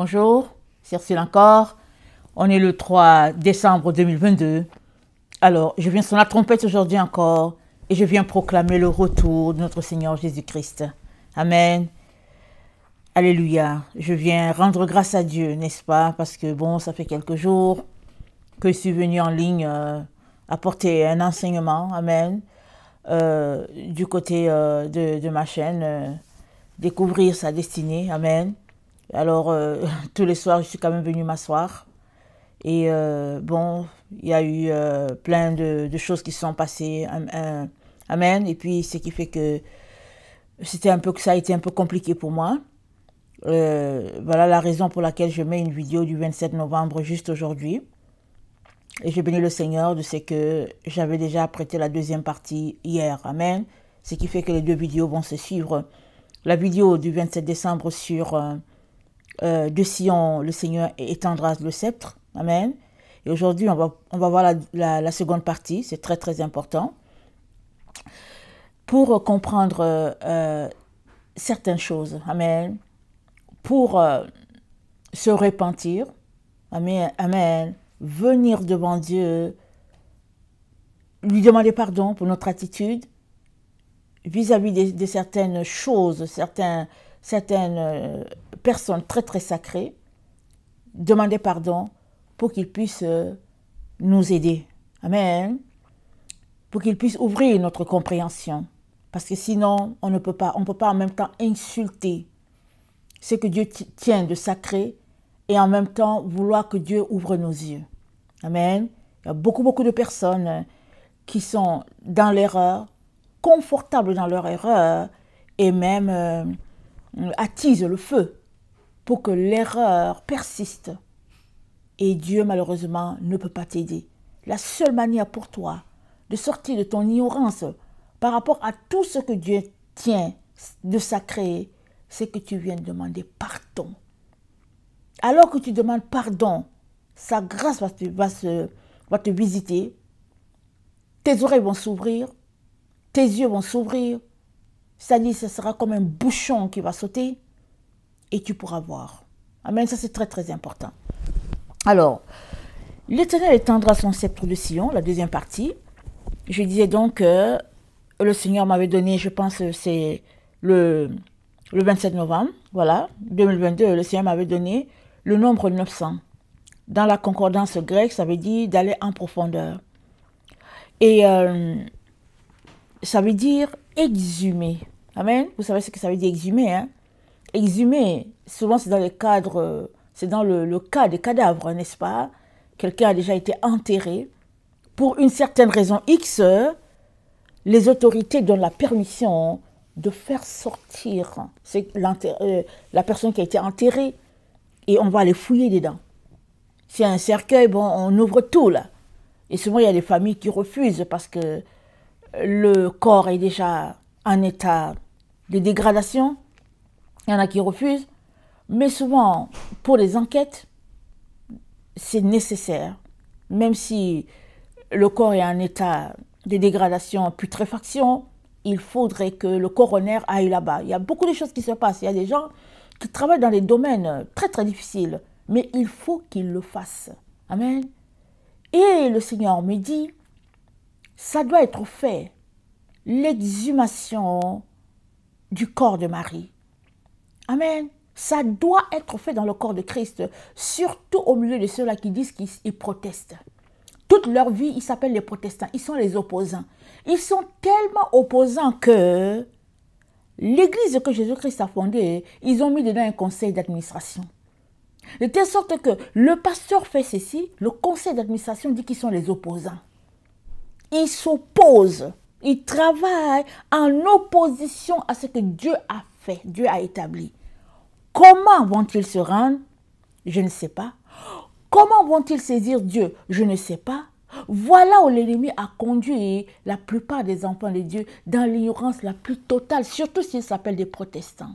Bonjour, c'est Ursule encore. On est le 3 décembre 2022. Alors, je viens sur la trompette aujourd'hui encore et je viens proclamer le retour de notre Seigneur Jésus-Christ. Amen. Alléluia. Je viens rendre grâce à Dieu, n'est-ce pas? Parce que bon, ça fait quelques jours que je suis venue en ligne apporter un enseignement. Amen. Du côté de ma chaîne, découvrir sa destinée. Amen. Alors, tous les soirs, je suis quand même venue m'asseoir. Et bon, il y a eu plein de choses qui se sont passées. Amen. Et puis, ce qui fait que ça a été un peu compliqué pour moi. Voilà la raison pour laquelle je mets une vidéo du 27 novembre juste aujourd'hui. Et je bénis le Seigneur de ce que j'avais déjà prêté la deuxième partie hier. Amen. Ce qui fait que les deux vidéos vont se suivre. La vidéo du 27 décembre sur de Sion, le Seigneur étendra le sceptre. Amen. Et aujourd'hui, on va voir la seconde partie. C'est très, très important. Pour comprendre certaines choses. Amen. Pour se repentir. Amen. Amen. Venir devant Dieu. Lui demander pardon pour notre attitude vis-à-vis de certaines choses, certaines personnes très, très sacrées. Demander pardon pour qu'il puisse nous aider. Amen. Pour qu'il puisse ouvrir notre compréhension. Parce que sinon, on ne peut pas en même temps insulter ce que Dieu tient de sacré et en même temps vouloir que Dieu ouvre nos yeux. Amen. Il y a beaucoup de personnes qui sont dans l'erreur, confortables dans leur erreur et même attisent le feu pour que l'erreur persiste. Et Dieu, malheureusement, ne peut pas t'aider. La seule manière pour toi de sortir de ton ignorance par rapport à tout ce que Dieu tient de sacré, c'est que tu viennes demander pardon. Alors que tu demandes pardon, sa grâce va te visiter, tes oreilles vont s'ouvrir, tes yeux vont s'ouvrir, c'est-à-dire ce sera comme un bouchon qui va sauter et tu pourras voir. Amen, ça c'est très très important. Alors, l'Éternel étendra son sceptre de Sion, la deuxième partie. Je disais donc que le Seigneur m'avait donné, je pense que c'est le 27 novembre, voilà, 2022, le Seigneur m'avait donné le nombre 900. Dans la concordance grecque, ça veut dire d'aller en profondeur. Et ça veut dire exhumer. Amen. Vous savez ce que ça veut dire exhumer, hein? Exhumer, souvent c'est dans les cadres, c'est dans le cas des cadavres, n'est-ce pas? Quelqu'un a déjà été enterré. Pour une certaine raison X, les autorités donnent la permission de faire sortir la personne qui a été enterrée et on va aller fouiller dedans. S'il y a un cercueil, bon, on ouvre tout là. Et souvent, il y a des familles qui refusent parce que le corps est déjà en état de dégradation. Il y en a qui refusent. Mais souvent, pour les enquêtes, c'est nécessaire. Même si le corps est en état de dégradation, putréfaction, il faudrait que le coroner aille là-bas. Il y a beaucoup de choses qui se passent. Il y a des gens qui travaillent dans des domaines très très difficiles. Mais il faut qu'ils le fassent. Amen. Et le Seigneur me dit, ça doit être fait, l'exhumation du corps de Marie. Amen. Ça doit être fait dans le corps de Christ, surtout au milieu de ceux-là qui disent qu'ils protestent. Toute leur vie, ils s'appellent les protestants, ils sont les opposants. Ils sont tellement opposants que l'église que Jésus-Christ a fondée, ils ont mis dedans un conseil d'administration. De telle sorte que le pasteur fait ceci, le conseil d'administration dit qu'ils sont les opposants. Ils s'opposent, ils travaillent en opposition à ce que Dieu a fait, Dieu a établi. Comment vont-ils se rendre? Je ne sais pas. Comment vont-ils saisir Dieu? Je ne sais pas. Voilà où l'ennemi a conduit la plupart des enfants de Dieu dans l'ignorance la plus totale, surtout s'ils s'appellent des protestants.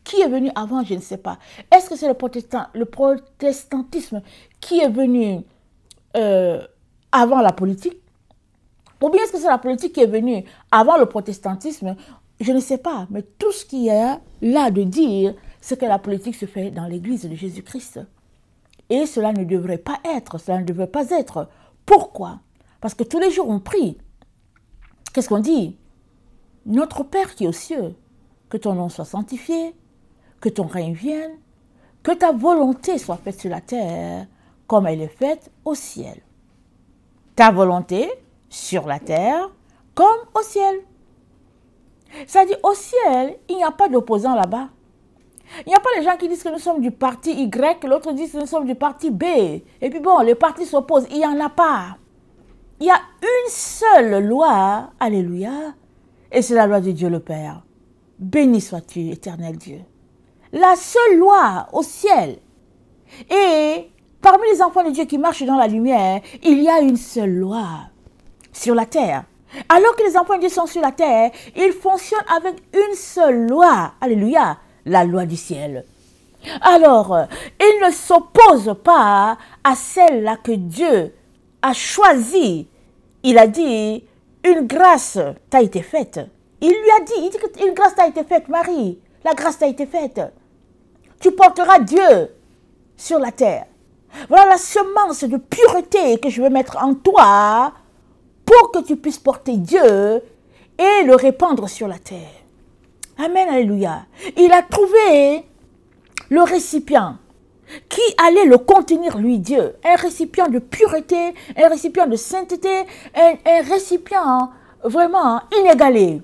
Qui est venu avant? Je ne sais pas. Est-ce que c'est le protestantisme qui est venu avant la politique? Ou bien est-ce que c'est la politique qui est venue avant le protestantisme? Je ne sais pas. Mais tout ce qu'il y a là de dire, c'est que la politique se fait dans l'église de Jésus-Christ. Et cela ne devrait pas être, cela ne devrait pas être. Pourquoi? Parce que tous les jours on prie. Qu'est-ce qu'on dit? Notre Père qui est aux cieux, que ton nom soit sanctifié, que ton règne vienne, que ta volonté soit faite sur la terre comme elle est faite au ciel. Ta volonté sur la terre comme au ciel. Ça dit au ciel, il n'y a pas d'opposant là-bas. Il n'y a pas les gens qui disent que nous sommes du parti Y, l'autre dit que nous sommes du parti B. Et puis bon, les partis s'opposent. Il n'y en a pas. Il y a une seule loi, alléluia, et c'est la loi de Dieu le Père. Béni sois-tu, éternel Dieu. La seule loi au ciel. Et parmi les enfants de Dieu qui marchent dans la lumière, il y a une seule loi sur la terre. Alors que les enfants de Dieu sont sur la terre, ils fonctionnent avec une seule loi. Alléluia. La loi du ciel. Alors, ils ne s'opposent pas à celle-là que Dieu a choisie. Il a dit, une grâce t'a été faite. Il lui a dit, il dit qu'une grâce t'a été faite, Marie. La grâce t'a été faite. Tu porteras Dieu sur la terre. Voilà la semence de pureté que je veux mettre en toi pour que tu puisses porter Dieu et le répandre sur la terre. Amen, alléluia. Il a trouvé le récipient qui allait le contenir, lui, Dieu. Un récipient de pureté, un récipient de sainteté, un récipient vraiment inégalé.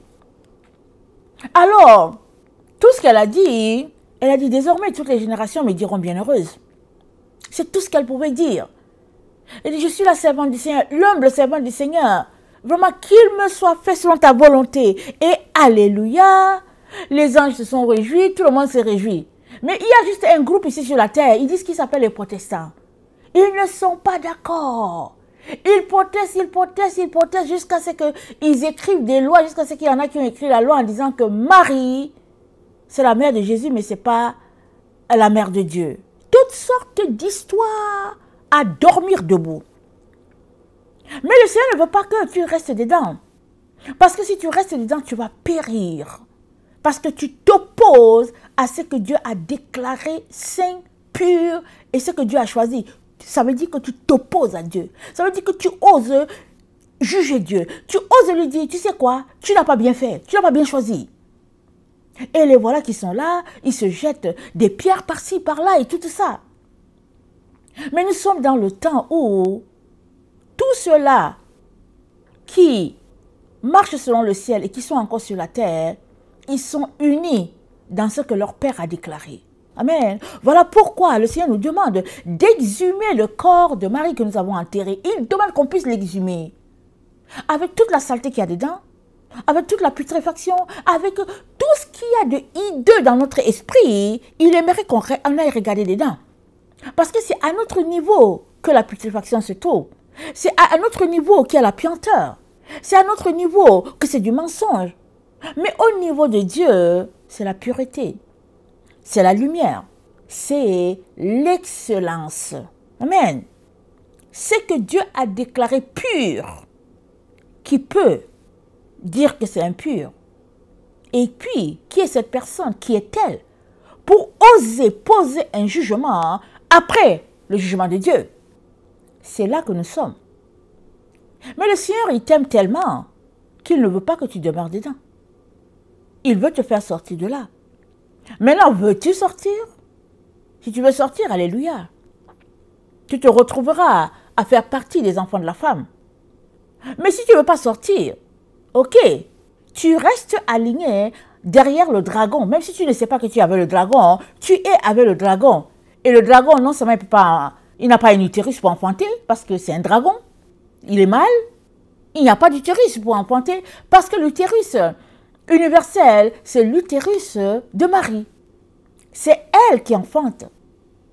Alors, tout ce qu'elle a dit désormais toutes les générations me diront bienheureuse. C'est tout ce qu'elle pouvait dire. Elle dit, je suis la servante du Seigneur, l'humble servante du Seigneur. Vraiment, qu'il me soit fait selon ta volonté. Et alléluia, les anges se sont réjouis, tout le monde s'est réjoui. Mais il y a juste un groupe ici sur la terre, ils disent qu'ils s'appellent les protestants. Ils ne sont pas d'accord. Ils protestent jusqu'à ce qu'ils écrivent des lois, jusqu'à ce qu'il y en a qui ont écrit la loi en disant que Marie, c'est la mère de Jésus, mais ce n'est pas la mère de Dieu. Toutes sortes d'histoires à dormir debout. Mais le Seigneur ne veut pas que tu restes dedans. Parce que si tu restes dedans, tu vas périr. Parce que tu t'opposes à ce que Dieu a déclaré saint, pur et ce que Dieu a choisi. Ça veut dire que tu t'opposes à Dieu. Ça veut dire que tu oses juger Dieu. Tu oses lui dire, tu sais quoi, tu n'as pas bien fait, tu n'as pas bien choisi. Et les voilà qui sont là, ils se jettent des pierres par-ci, par-là et tout ça. Mais nous sommes dans le temps où tous ceux-là qui marchent selon le ciel et qui sont encore sur la terre, ils sont unis dans ce que leur Père a déclaré. Amen. Voilà pourquoi le Seigneur nous demande d'exhumer le corps de Marie que nous avons enterré. Il demande qu'on puisse l'exhumer. Avec toute la saleté qu'il y a dedans, avec toute la putréfaction, avec tout ce qu'il y a de hideux dans notre esprit, il aimerait qu'on aille regarder dedans. Parce que c'est à notre niveau que la putréfaction se trouve. C'est à notre niveau qu'il y a la puanteur. C'est à notre niveau que c'est du mensonge. Mais au niveau de Dieu, c'est la pureté. C'est la lumière. C'est l'excellence. Amen. C'est que Dieu a déclaré pur. Qui peut dire que c'est impur? Et puis, qui est cette personne? Qui est-elle? Pour oser poser un jugement après le jugement de Dieu. C'est là que nous sommes. Mais le Seigneur, il t'aime tellement qu'il ne veut pas que tu demeures dedans. Il veut te faire sortir de là. Maintenant, veux-tu sortir? Si tu veux sortir, alléluia. Tu te retrouveras à faire partie des enfants de la femme. Mais si tu ne veux pas sortir, ok, tu restes aligné derrière le dragon. Même si tu ne sais pas que tu es avec le dragon, tu es avec le dragon. Et le dragon, non seulement il n'a pas un utérus pour enfanter, parce que c'est un dragon. Il est mâle. Il n'y a pas d'utérus pour enfanter, parce que l'utérus universel, c'est l'utérus de Marie. C'est elle qui enfante.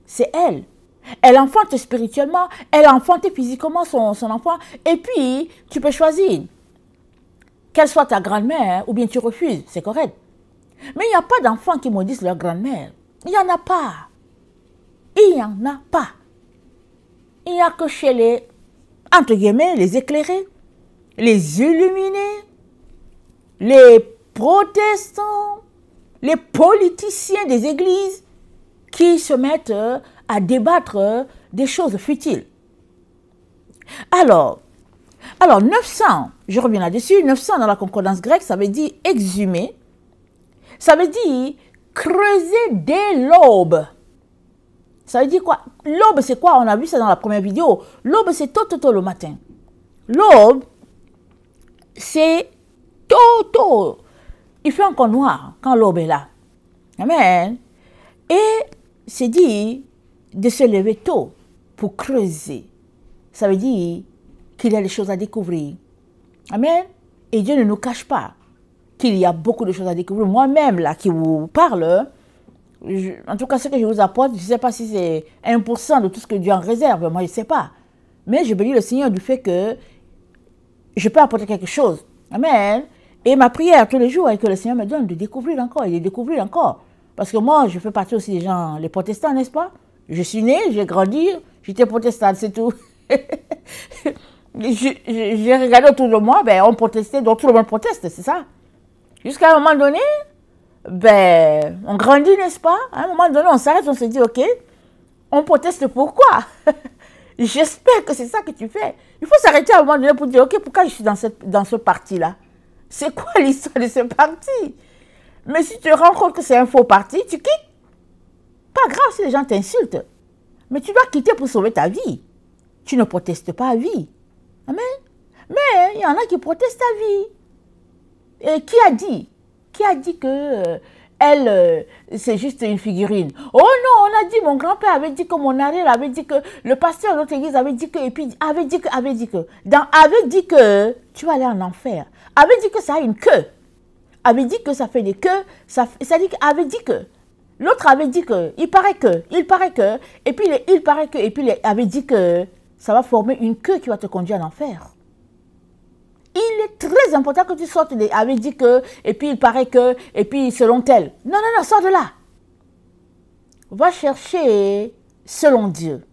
C'est elle. Elle enfante spirituellement, elle a enfanté physiquement son enfant. Et puis, tu peux choisir. Qu'elle soit ta grand-mère ou bien tu refuses, c'est correct. Mais il n'y a pas d'enfants qui maudissent leur grand-mère. Il n'y en a pas. Il n'y en a pas. Il n'y a que chez les, entre guillemets, les éclairés, les illuminés, les protestants, les politiciens des églises qui se mettent à débattre des choses futiles. Alors 900, je reviens là-dessus, 900 dans la concordance grecque, ça veut dire exhumer, ça veut dire creuser dès l'aube. Ça veut dire quoi? L'aube, c'est quoi? On a vu ça dans la première vidéo. L'aube, c'est tôt le matin. L'aube, c'est tôt. Il fait encore noir quand l'aube est là. Amen. Et c'est dit de se lever tôt pour creuser. Ça veut dire qu'il y a des choses à découvrir. Amen. Et Dieu ne nous cache pas qu'il y a beaucoup de choses à découvrir. Moi-même, là, qui vous parle, en tout cas, ce que je vous apporte, je ne sais pas si c'est 1% de tout ce que Dieu en réserve. Moi, je ne sais pas. Mais je bénis le Seigneur du fait que je peux apporter quelque chose. Amen. Et ma prière tous les jours est que le Seigneur me donne de découvrir encore et de découvrir encore. Parce que moi, je fais partie aussi des gens, les protestants, n'est-ce pas? Je suis né, j'ai grandi, j'étais protestante, c'est tout. J'ai regardé autour de moi, ben, on protestait, donc tout le monde proteste, c'est ça. Jusqu'à un moment donné, ben, on grandit, n'est-ce pas? À un moment donné, on s'arrête, on se dit, ok, on proteste pourquoi? J'espère que c'est ça que tu fais. Il faut s'arrêter à un moment donné pour dire, ok, pourquoi je suis dans ce parti-là? C'est quoi l'histoire de ce parti? Mais si tu te rends compte que c'est un faux parti, tu quittes. Pas grave si les gens t'insultent. Mais tu dois quitter pour sauver ta vie. Tu ne protestes pas à vie. Amen. Mais il y en a qui protestent à vie. Et qui a dit? Qui a dit que c'est juste une figurine? Oh non, on a dit, mon grand-père avait dit que mon arrière avait dit que le pasteur de notre église avait dit que, et puis avait dit que. Avait dit que tu vas aller en enfer. Avait dit que ça a une queue. Avait dit que ça fait des queues. Ça dit avait dit que. L'autre avait dit que, il paraît que, et puis il paraît que, et puis il avait dit que ça va former une queue qui va te conduire en enfer. Il est très important que tu sortes des avait dit que, et puis il paraît que, et puis selon tel. Non, sors de là. Va chercher selon Dieu.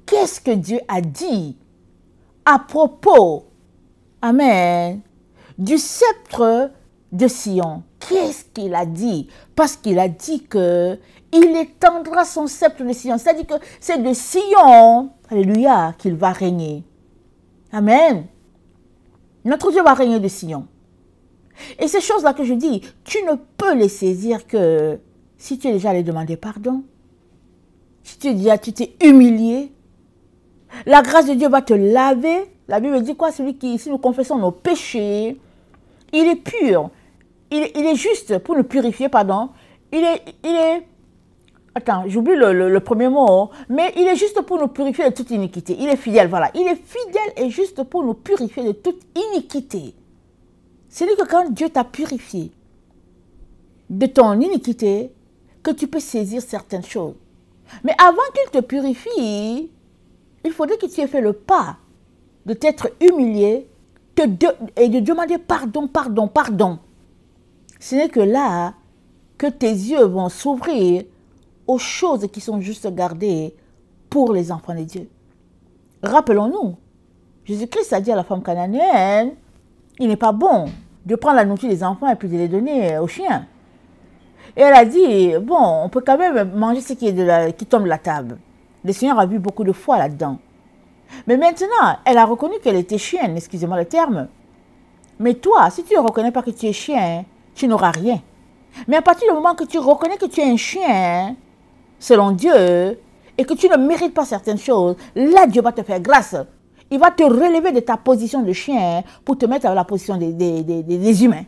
Qu'est-ce que Dieu a dit à propos, amen, du sceptre de Sion? Qu'est-ce qu'il a dit? Parce qu'il a dit que il étendra son sceptre de Sion. C'est-à-dire que c'est de Sion, alléluia, qu'il va régner. Amen. Notre Dieu va régner de Sion. Et ces choses-là que je dis, tu ne peux les saisir que si tu es déjà allé demander pardon, si tu t'es humilié, la grâce de Dieu va te laver. La Bible dit quoi? Celui qui, si nous confessons nos péchés, il est pur. Il est juste pour nous purifier, pardon. Il est attends, j'oublie le premier mot, mais il est juste pour nous purifier de toute iniquité. Il est fidèle, voilà. Il est fidèle et juste pour nous purifier de toute iniquité. C'est-à-dire que quand Dieu t'a purifié de ton iniquité, que tu peux saisir certaines choses. Mais avant qu'il te purifie, il faudrait que tu aies fait le pas de t'être humilié et de demander pardon. Ce n'est que là que tes yeux vont s'ouvrir aux choses qui sont juste gardées pour les enfants de Dieu. Rappelons-nous, Jésus-Christ a dit à la femme cananéenne, il n'est pas bon de prendre la nourriture des enfants et puis de les donner aux chiens. Et elle a dit, bon, on peut quand même manger ce qui tombe de la table. Le Seigneur a vu beaucoup de foi là-dedans. Mais maintenant, elle a reconnu qu'elle était chienne, excusez-moi le terme. Mais toi, si tu ne reconnais pas que tu es chien, tu n'auras rien. Mais à partir du moment que tu reconnais que tu es un chien, selon Dieu, et que tu ne mérites pas certaines choses, là, Dieu va te faire grâce. Il va te relever de ta position de chien pour te mettre à la position des humains.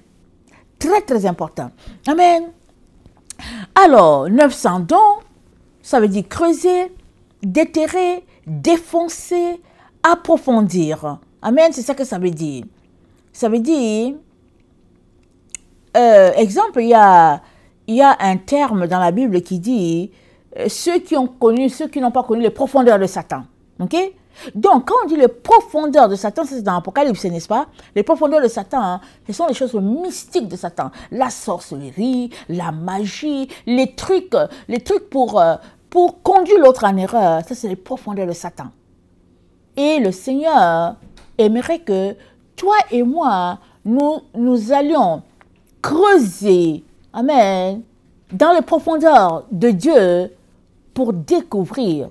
Très, très important. Amen. Alors, 900 dons, ça veut dire creuser, déterrer, défoncer, approfondir. Amen, c'est ça que ça veut dire. Ça veut dire, exemple, il y a un terme dans la Bible qui dit ceux qui n'ont pas connu les profondeurs de Satan. Ok? Donc, quand on dit les profondeurs de Satan, c'est dans l'Apocalypse, n'est-ce pas? Les profondeurs de Satan, hein, ce sont les choses mystiques de Satan. La sorcellerie, la magie, les trucs pour conduire l'autre en erreur. Ça, c'est les profondeurs de Satan. Et le Seigneur aimerait que toi et moi, nous allions creuser, amen, dans les profondeurs de Dieu pour découvrir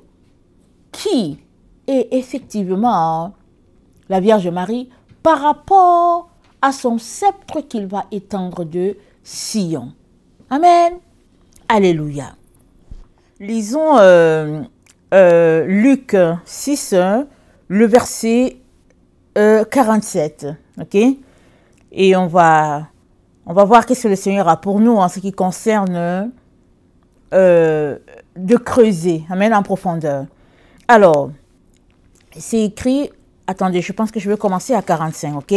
qui est effectivement la Vierge Marie par rapport à son sceptre qu'il va étendre de Sion. Amen. Alléluia. Lisons Luc 6, le verset 47. Ok? Et on va voir qu'est-ce que le Seigneur a pour nous en ce qui concerne de creuser. Amen, en profondeur. Alors, c'est écrit, attendez, je pense que je vais commencer à 45, ok?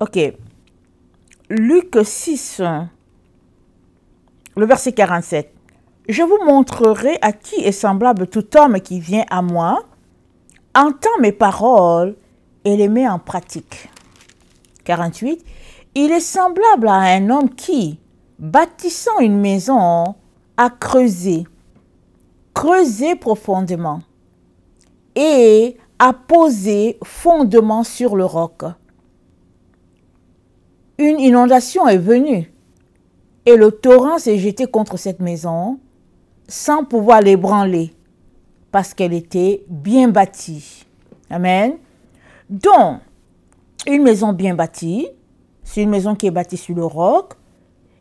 Ok. Luc 6, le verset 47. Je vous montrerai à qui est semblable tout homme qui vient à moi, entend mes paroles et les met en pratique. 48. Il est semblable à un homme qui, bâtissant une maison, a creusé profondément et a posé fondement sur le roc. Une inondation est venue et le torrent s'est jeté contre cette maison sans pouvoir l'ébranler parce qu'elle était bien bâtie. Amen. Donc, une maison bien bâtie, c'est une maison qui est bâtie sur le roc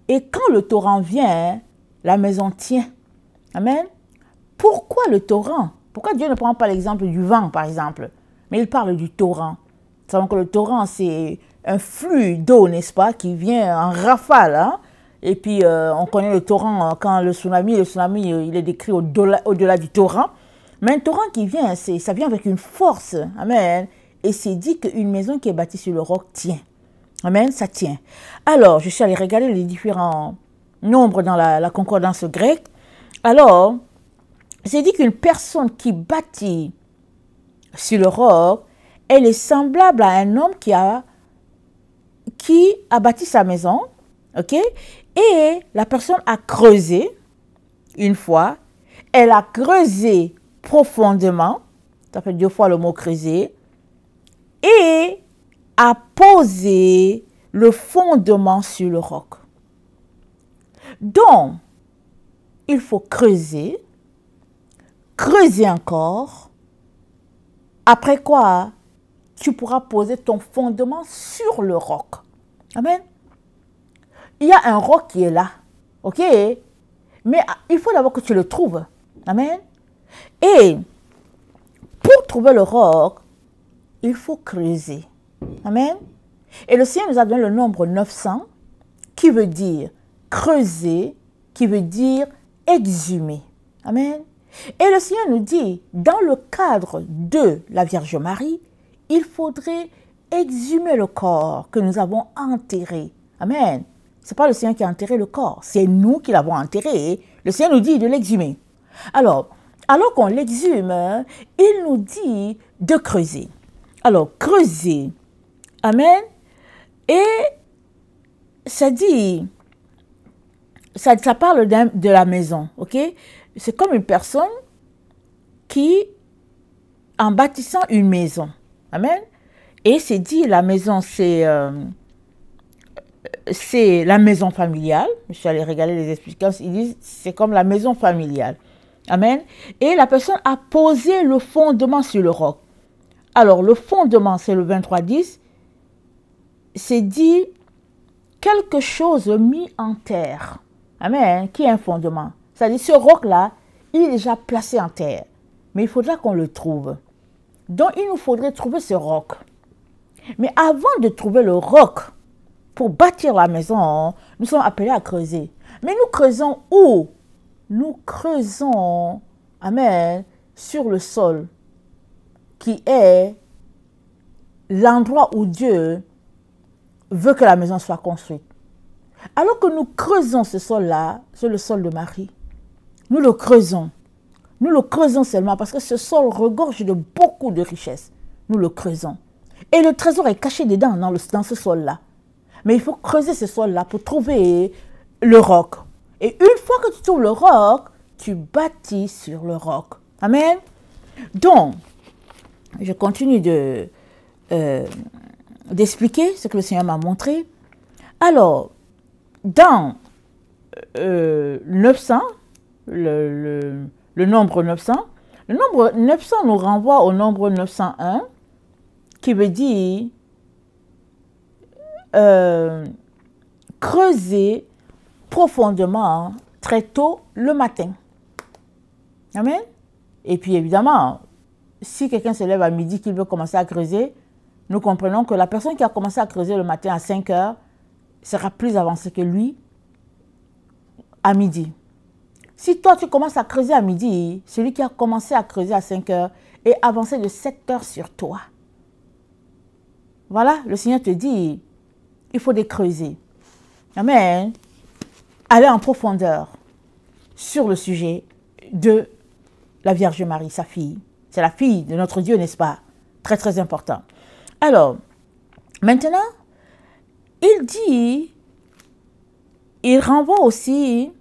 et quand le torrent vient, la maison tient. Amen. Pourquoi le torrent? Pourquoi Dieu ne prend pas l'exemple du vent, par exemple? Mais il parle du torrent. Nous savons que le torrent, c'est un flux d'eau, n'est-ce pas, qui vient en rafale. Hein? Et puis, on connaît le torrent quand le tsunami, il est décrit au-delà du torrent. Mais un torrent qui vient, ça vient avec une force. Amen. Et c'est dit qu'une maison qui est bâtie sur le roc tient. Amen, ça tient. Alors, je suis allée regarder les différents nombres dans la concordance grecque. Alors, c'est dit qu'une personne qui bâtit sur le roc, elle est semblable à un homme qui a bâti sa maison, ok? Et la personne a creusé une fois, elle a creusé profondément, ça fait 2 fois le mot creuser, et a posé le fondement sur le roc. Donc, il faut creuser encore, après quoi tu pourras poser ton fondement sur le roc. Amen. Il y a un roc qui est là, ok? Mais il faut d'abord que tu le trouves. Amen. Et pour trouver le roc, il faut creuser. Amen. Et le Seigneur nous a donné le nombre 900, qui veut dire creuser, qui veut dire exhumer. Amen. Et le Seigneur nous dit, dans le cadre de la Vierge Marie, il faudrait exhumer le corps que nous avons enterré. Amen. Ce n'est pas le Seigneur qui a enterré le corps, c'est nous qui l'avons enterré. Le Seigneur nous dit de l'exhumer. Alors qu'on l'exhume, il nous dit de creuser. Alors, creuser. Amen. Et ça dit, ça parle de la maison, ok? C'est comme une personne qui, en bâtissant une maison, amen, et c'est dit, la maison, c'est la maison familiale. Je suis allée regarder les explications, ils disent, c'est comme la maison familiale, amen, et la personne a posé le fondement sur le roc. Alors, le fondement, c'est le 23-10, c'est dit, quelque chose mis en terre, amen, qui est un fondement. C'est-à-dire, ce roc-là, il est déjà placé en terre. Mais il faudra qu'on le trouve. Donc, il nous faudrait trouver ce roc. Mais avant de trouver le roc, pour bâtir la maison, nous sommes appelés à creuser. Mais nous creusons où? Nous creusons, amen, sur le sol, qui est l'endroit où Dieu veut que la maison soit construite. Alors que nous creusons ce sol-là, c'est le sol de Marie. Nous le creusons. Nous le creusons seulement parce que ce sol regorge de beaucoup de richesses. Nous le creusons. Et le trésor est caché dedans, dans ce sol-là. Mais il faut creuser ce sol-là pour trouver le roc. Et une fois que tu trouves le roc, tu bâtis sur le roc. Amen. Donc, je continue d'expliquer ce que le Seigneur m'a montré. Alors, dans 900, le nombre 900, le nombre 900 nous renvoie au nombre 901, qui veut dire creuser profondément très tôt le matin. Amen. Et puis évidemment, si quelqu'un se lève à midi qu'il veut commencer à creuser, nous comprenons que la personne qui a commencé à creuser le matin à 5 heures sera plus avancée que lui à midi. Si toi tu commences à creuser à midi, celui qui a commencé à creuser à 5 heures est avancé de 7 heures sur toi. Voilà, le Seigneur te dit, il faut décreuser. Amen. Aller en profondeur sur le sujet de la Vierge Marie, sa fille. C'est la fille de notre Dieu, n'est-ce pas? Très, très important. Alors, maintenant, il renvoie aussi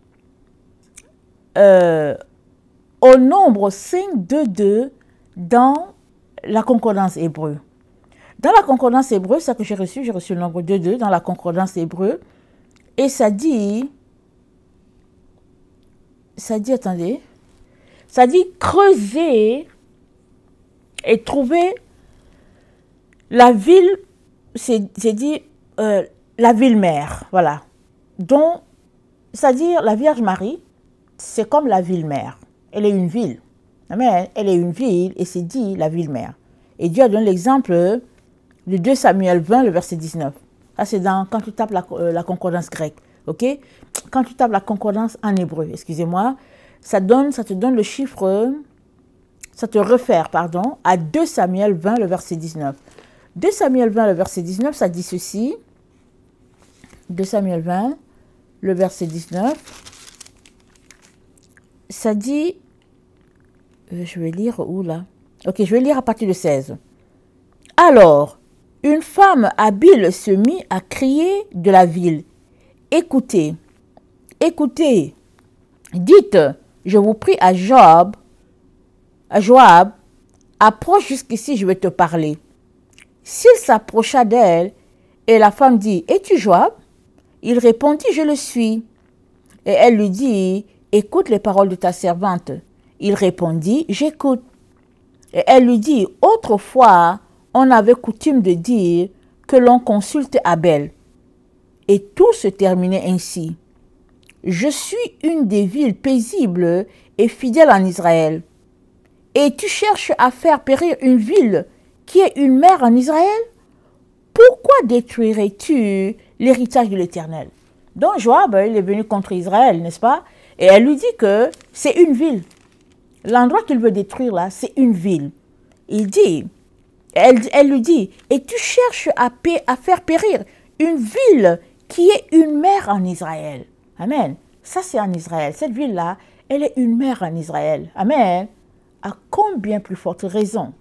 au nombre 522 dans la concordance hébreu. Dans la concordance hébreu, ça que j'ai reçu le nombre 22 dans la concordance hébreu, et ça dit, attendez, ça dit creuser et trouver la ville, c'est dit la ville-mère, voilà. Donc, c'est-à-dire la Vierge Marie, c'est comme la ville-mère. Elle est une ville. Amen. Elle est une ville et c'est dit la ville-mère. Et Dieu a donné l'exemple de 2 Samuel 20, le verset 19. Ça, c'est quand tu tapes la concordance grecque. Ok? Quand tu tapes la concordance en hébreu, excusez-moi, ça te donne le chiffre, ça te réfère, pardon, à 2 Samuel 20, le verset 19. 2 Samuel 20, le verset 19, ça dit ceci. 2 Samuel 20, le verset 19. Ça dit, je vais lire où là? Ok, je vais lire à partir de 16. Alors, une femme habile se mit à crier de la ville. Écoutez, écoutez, dites, je vous prie à Joab, approche jusqu'ici, je vais te parler. S'il s'approcha d'elle, et la femme dit, es-tu Joab? Il répondit, je le suis. Et elle lui dit, écoute les paroles de ta servante. Il répondit, j'écoute. Et elle lui dit, autrefois, on avait coutume de dire que l'on consulte Abel. Et tout se terminait ainsi. Je suis une des villes paisibles et fidèles en Israël. Et tu cherches à faire périr une ville qui est une mère en Israël? Pourquoi détruirais-tu l'héritage de l'Éternel? Donc Joab, il est venu contre Israël, n'est-ce pas? Et elle lui dit que c'est une ville. L'endroit qu'il veut détruire là, c'est une ville. Elle lui dit, et tu cherches à faire périr une ville qui est une mère en Israël. Amen. Ça, c'est en Israël. Cette ville-là, elle est une mère en Israël. Amen. À combien plus forte raison,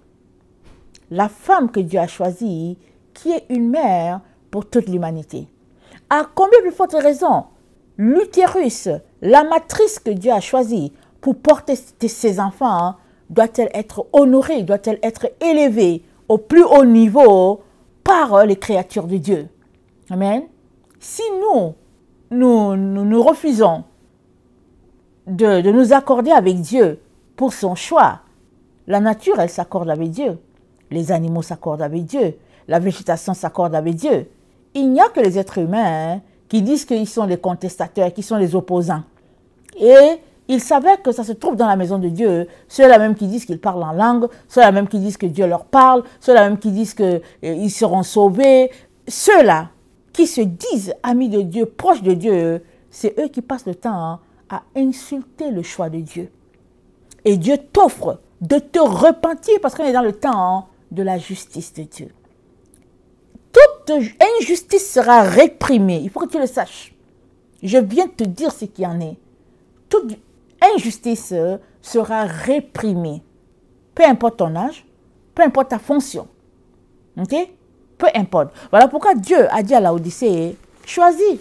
la femme que Dieu a choisie, qui est une mère pour toute l'humanité. À combien plus forte raison, l'utérus, la matrice que Dieu a choisie pour porter ses enfants, doit-elle être honorée, doit-elle être élevée au plus haut niveau par les créatures de Dieu. Amen. Si nous refusons de nous accorder avec Dieu pour son choix, la nature, elle s'accorde avec Dieu. Les animaux s'accordent avec Dieu. La végétation s'accorde avec Dieu. Il n'y a que les êtres humains qui disent qu'ils sont les contestateurs, qui sont les opposants. Et ils savaient que ça se trouve dans la maison de Dieu. Ceux-là même qui disent qu'ils parlent en langue, ceux-là même qui disent que Dieu leur parle, ceux-là même qui disent qu'ils seront sauvés. Ceux-là qui se disent amis de Dieu, proches de Dieu, c'est eux qui passent le temps à insulter le choix de Dieu. Et Dieu t'offre de te repentir parce qu'on est dans le temps de la justice de Dieu. Toute injustice sera réprimée. Il faut que tu le saches. Je viens de te dire ce qu'il y en est. Toute injustice sera réprimée. Peu importe ton âge, peu importe ta fonction. Ok? Peu importe. Voilà pourquoi Dieu a dit à Laodicée, choisis.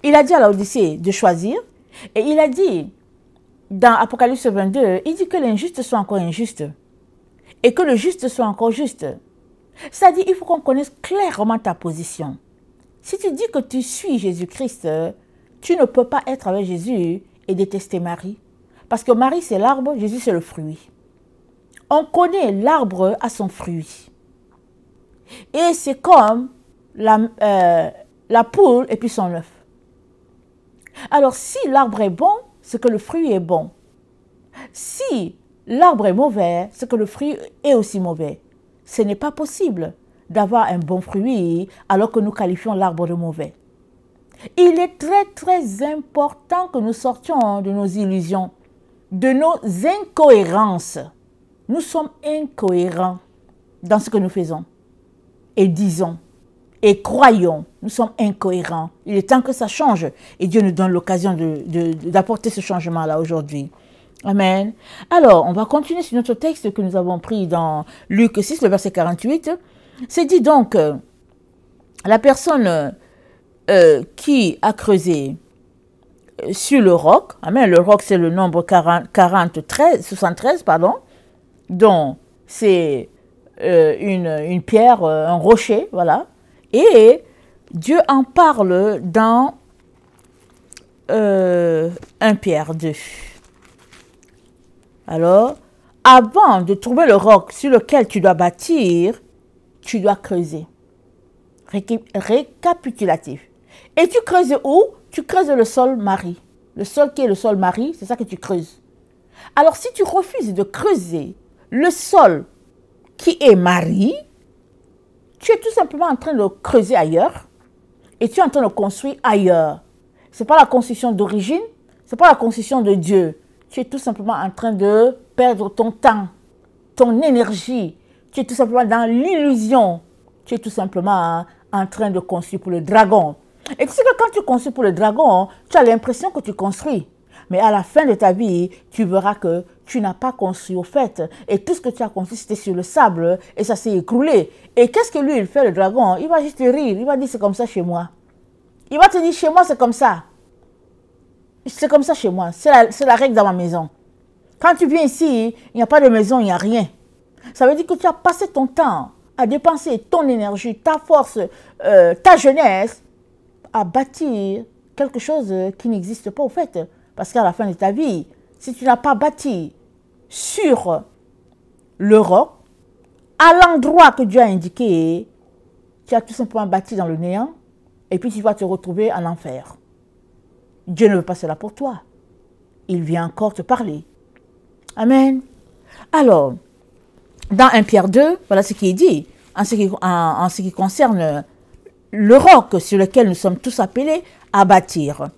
Il a dit à Laodicée de choisir. Et il a dit, dans Apocalypse 22, il dit que l'injuste soit encore injuste. Et que le juste soit encore juste. C'est-à-dire, il faut qu'on connaisse clairement ta position. Si tu dis que tu suis Jésus-Christ, tu ne peux pas être avec Jésus et détester Marie. Parce que Marie, c'est l'arbre, Jésus, c'est le fruit. On connaît l'arbre à son fruit. Et c'est comme la poule et puis son œuf. Alors, si l'arbre est bon, c'est que le fruit est bon. Si l'arbre est mauvais, c'est que le fruit est aussi mauvais. Ce n'est pas possible d'avoir un bon fruit alors que nous qualifions l'arbre de mauvais. Il est très, très important que nous sortions de nos illusions, de nos incohérences. Nous sommes incohérents dans ce que nous faisons et disons et croyons. Nous sommes incohérents. Il est temps que ça change et Dieu nous donne l'occasion d'apporter ce changement-là aujourd'hui. Amen. Alors, on va continuer sur notre texte que nous avons pris dans Luc 6, le verset 48. C'est dit donc, la personne qui a creusé sur le roc, amen, le roc c'est le nombre 73, pardon, dont c'est une pierre, un rocher, voilà, et Dieu en parle dans 1 Pierre 2. Alors, avant de trouver le roc sur lequel tu dois bâtir, tu dois creuser. Récapitulatif. Et tu creuses où? Tu creuses le sol Marie. Le sol qui est le sol Marie, c'est ça que tu creuses. Alors, si tu refuses de creuser le sol qui est Marie, tu es tout simplement en train de creuser ailleurs et tu es en train de construire ailleurs. Ce n'est pas la construction d'origine, ce n'est pas la construction de Dieu. Tu es tout simplement en train de perdre ton temps, ton énergie. Tu es tout simplement dans l'illusion. Tu es tout simplement en train de construire pour le dragon. Et tu sais que quand tu construis pour le dragon, tu as l'impression que tu construis. Mais à la fin de ta vie, tu verras que tu n'as pas construit au fait. Et tout ce que tu as construit, c'était sur le sable et ça s'est écroulé. Et qu'est-ce que lui, il fait, le dragon? Il va juste te rire. Il va dire, c'est comme ça chez moi. Il va te dire, chez moi, c'est comme ça. C'est comme ça chez moi. C'est la règle dans ma maison. Quand tu viens ici, il n'y a pas de maison, il n'y a rien. Ça veut dire que tu as passé ton temps à dépenser ton énergie, ta force, ta jeunesse, à bâtir quelque chose qui n'existe pas au fait. Parce qu'à la fin de ta vie, si tu n'as pas bâti sur le roc, à l'endroit que Dieu a indiqué, tu as tout simplement bâti dans le néant et puis tu vas te retrouver en enfer. Dieu ne veut pas cela pour toi. Il vient encore te parler. Amen. Alors, dans 1 Pierre 2, voilà ce qui est dit en ce qui concerne le roc sur lequel nous sommes tous appelés à bâtir.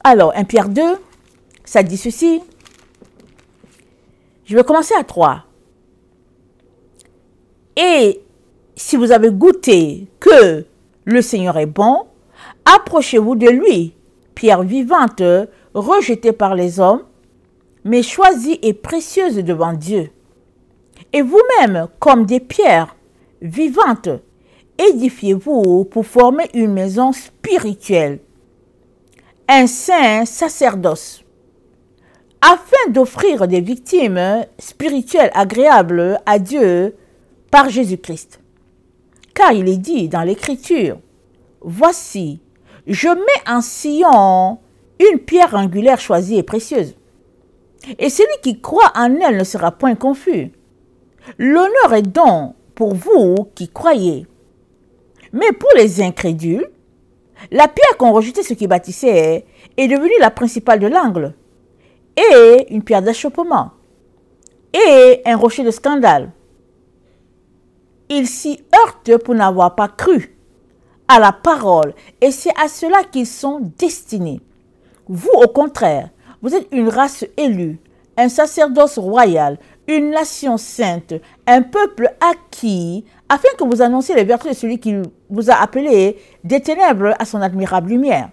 Alors, 1 Pierre 2, ça dit ceci. Je vais commencer à 3. Et si vous avez goûté que le Seigneur est bon, approchez-vous de lui, pierre vivante, rejetée par les hommes, mais choisie et précieuse devant Dieu. Et vous-même, comme des pierres vivantes, édifiez-vous pour former une maison spirituelle, un saint sacerdoce, afin d'offrir des victimes spirituelles agréables à Dieu par Jésus-Christ. Car il est dit dans l'Écriture, « Voici, je mets en Sion une pierre angulaire choisie et précieuse, et celui qui croit en elle ne sera point confus. L'honneur est donc pour vous qui croyez. Mais pour les incrédules, la pierre qu'ont rejetée ceux qui bâtissaient est devenue la principale de l'angle, et une pierre d'achoppement, et un rocher de scandale. Ils s'y heurtent pour n'avoir pas cru à la parole, et c'est à cela qu'ils sont destinés. Vous, au contraire, vous êtes une race élue, un sacerdoce royal, une nation sainte, un peuple acquis, afin que vous annonciez les vertus de celui qui vous a appelé des ténèbres à son admirable lumière.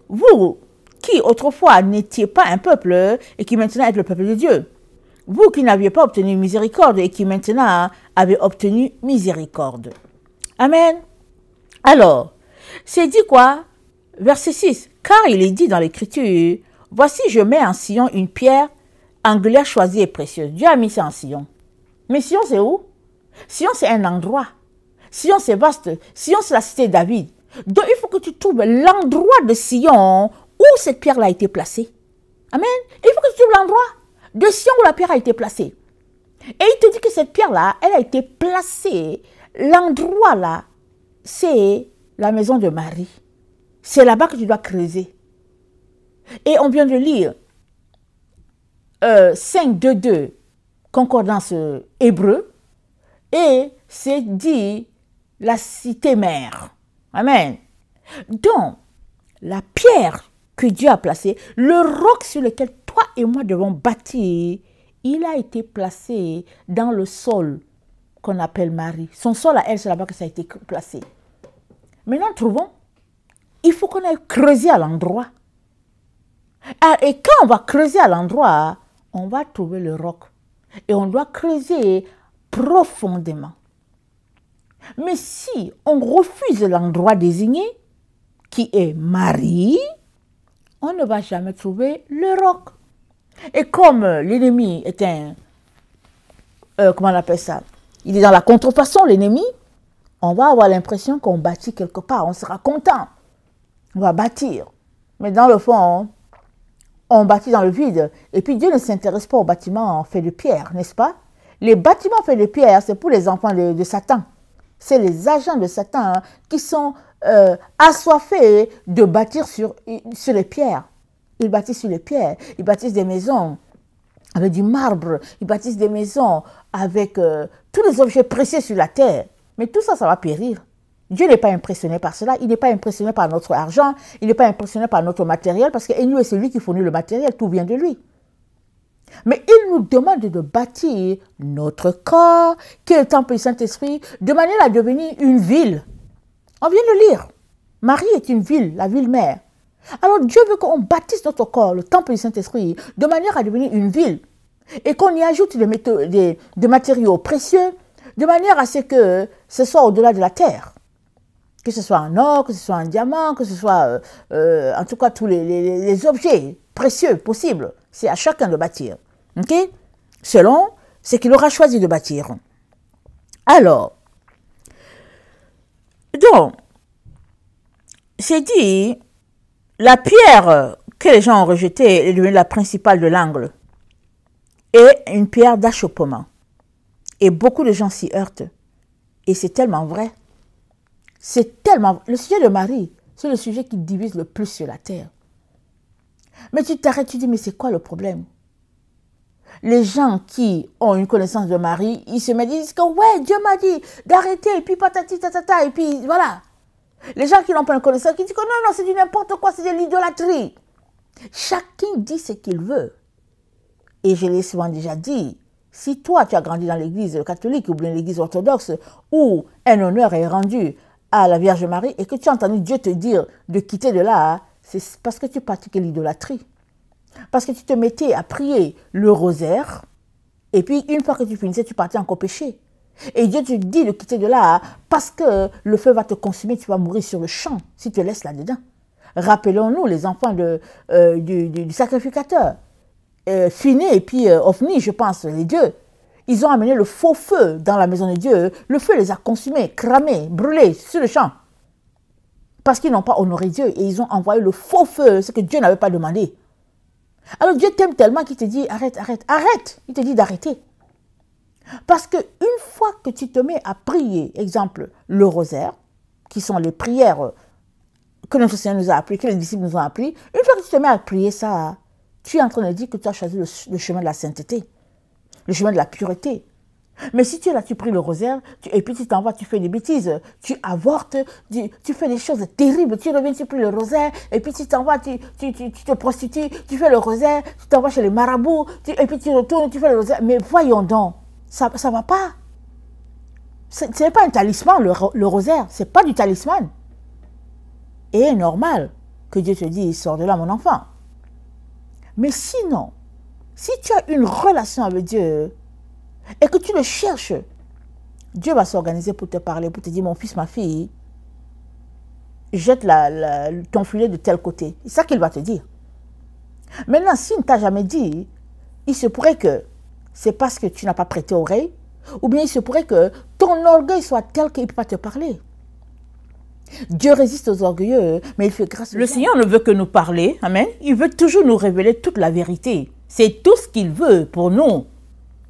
Vous, qui autrefois n'étiez pas un peuple et qui maintenant êtes le peuple de Dieu. Vous qui n'aviez pas obtenu miséricorde et qui maintenant avez obtenu miséricorde. Amen. Alors, c'est dit quoi? Verset 6. Car il est dit dans l'Écriture, « Voici, je mets en Sion une pierre angulaire choisie et précieuse. » Dieu a mis ça en Sion. Mais Sion, c'est où? Sion, c'est un endroit. Sion, c'est vaste. Sion, c'est la cité de David. Donc, il faut que tu trouves l'endroit de Sion où cette pierre-là a été placée. Amen. Il faut que tu trouves l'endroit de Sion où la pierre a été placée. Et il te dit que cette pierre-là, elle a été placée. L'endroit là, c'est la maison de Marie. C'est là-bas que tu dois creuser. Et on vient de lire 5.2.2, concordance hébreu, et c'est dit la cité mère. Amen. Donc, la pierre que Dieu a placée, le roc sur lequel toi et moi devons bâtir, il a été placé dans le sol qu'on appelle Marie. Son sol à elle, c'est là-bas que ça a été placé. Maintenant, trouvons, il faut qu'on aille creuser à l'endroit. Et quand on va creuser à l'endroit, on va trouver le roc. Et on doit creuser profondément. Mais si on refuse l'endroit désigné, qui est Marie, on ne va jamais trouver le roc. Et comme l'ennemi est comment on appelle ça? Il est dans la contrefaçon, l'ennemi, on va avoir l'impression qu'on bâtit quelque part, on sera content. On va bâtir. Mais dans le fond, on bâtit dans le vide. Et puis Dieu ne s'intéresse pas aux bâtiments faits de pierre, n'est-ce pas? Les bâtiments faits de pierre, c'est pour les enfants de Satan. C'est les agents de Satan qui sont assoiffés de bâtir sur les pierres. Ils bâtissent sur les pierres. Ils bâtissent des maisons avec du marbre. Ils bâtissent des maisons avec tous les objets précieux sur la terre. Mais tout ça, ça va périr. Dieu n'est pas impressionné par cela. Il n'est pas impressionné par notre argent. Il n'est pas impressionné par notre matériel parce que nous, c'est lui qui fournit le matériel. Tout vient de lui. Mais il nous demande de bâtir notre corps, qui est le temple du Saint-Esprit, de manière à devenir une ville. On vient de lire. Marie est une ville, la ville mère. Alors Dieu veut qu'on bâtisse notre corps, le temple du Saint-Esprit, de manière à devenir une ville. Et qu'on y ajoute des matériaux précieux, de manière à ce que ce soit au-delà de la terre. Que ce soit en or, que ce soit en diamant, que ce soit en tout cas tous les objets précieux possibles. C'est à chacun de bâtir. Ok? Selon ce qu'il aura choisi de bâtir. Alors, donc, c'est dit, la pierre que les gens ont rejetée est devenue la principale de l'angle. Et une pierre d'achoppement. Et beaucoup de gens s'y heurtent. Et c'est tellement vrai. C'est tellement... Le sujet de Marie, c'est le sujet qui divise le plus sur la terre. Mais tu t'arrêtes, tu dis, mais c'est quoi le problème? Les gens qui ont une connaissance de Marie, ils se mettent, ils disent que ouais, Dieu m'a dit d'arrêter, et puis patati tatata, et puis voilà. Les gens qui n'ont pas une connaissance, qui disent que non, c'est du n'importe quoi, c'est de l'idolâtrie. Chacun dit ce qu'il veut. Et je l'ai souvent déjà dit, si toi tu as grandi dans l'église catholique ou bien l'église orthodoxe, où un honneur est rendu à la Vierge Marie, et que tu as entendu Dieu te dire de quitter de là, c'est parce que tu pratiquais l'idolâtrie. Parce que tu te mettais à prier le rosaire, et puis une fois que tu finissais, tu partais encore pécher. Et Dieu te dit de quitter de là, parce que le feu va te consumer, tu vas mourir sur le champ, si tu te laisses là-dedans. Rappelons-nous les enfants du sacrificateur, Finé et puis Ophni, je pense, les deux. Ils ont amené le faux feu dans la maison de Dieu. Le feu les a consumés, cramés, brûlés sur le champ. Parce qu'ils n'ont pas honoré Dieu et ils ont envoyé le faux feu, ce que Dieu n'avait pas demandé. Alors Dieu t'aime tellement qu'il te dit arrête, arrête, arrête. Il te dit d'arrêter. Parce qu'une fois que tu te mets à prier, exemple, le rosaire, qui sont les prières que notre Seigneur nous a appris, que les disciples nous ont appris, une fois que tu te mets à prier ça, tu es en train de dire que tu as choisi le chemin de la sainteté, le chemin de la pureté. Mais si tu es là, tu pries le rosaire, et puis tu t'en vas, tu fais des bêtises, tu avortes, tu fais des choses terribles, tu reviens, tu pries le rosaire, et puis tu t'en vas, tu te prostitues, tu fais le rosaire, tu t'en vas chez les marabouts, et puis tu retournes, tu fais le rosaire. Mais voyons donc, ça ne va pas. Ce n'est pas un talisman, le rosaire, ce n'est pas du talisman. Et normal que Dieu te dise, sors de là mon enfant. Mais sinon, si tu as une relation avec Dieu et que tu le cherches, Dieu va s'organiser pour te parler, pour te dire, mon fils, ma fille, jette ton filet de tel côté. C'est ça qu'il va te dire. Maintenant, s'il ne t'a jamais dit, il se pourrait que c'est parce que tu n'as pas prêté oreille, Ou bien il se pourrait que ton orgueil soit tel qu'il ne peut pas te parler. Dieu résiste aux orgueilleux, mais il fait grâce aux gens. Le Seigneur ne veut que nous parler, amen. Il veut toujours nous révéler toute la vérité. C'est tout ce qu'il veut pour nous.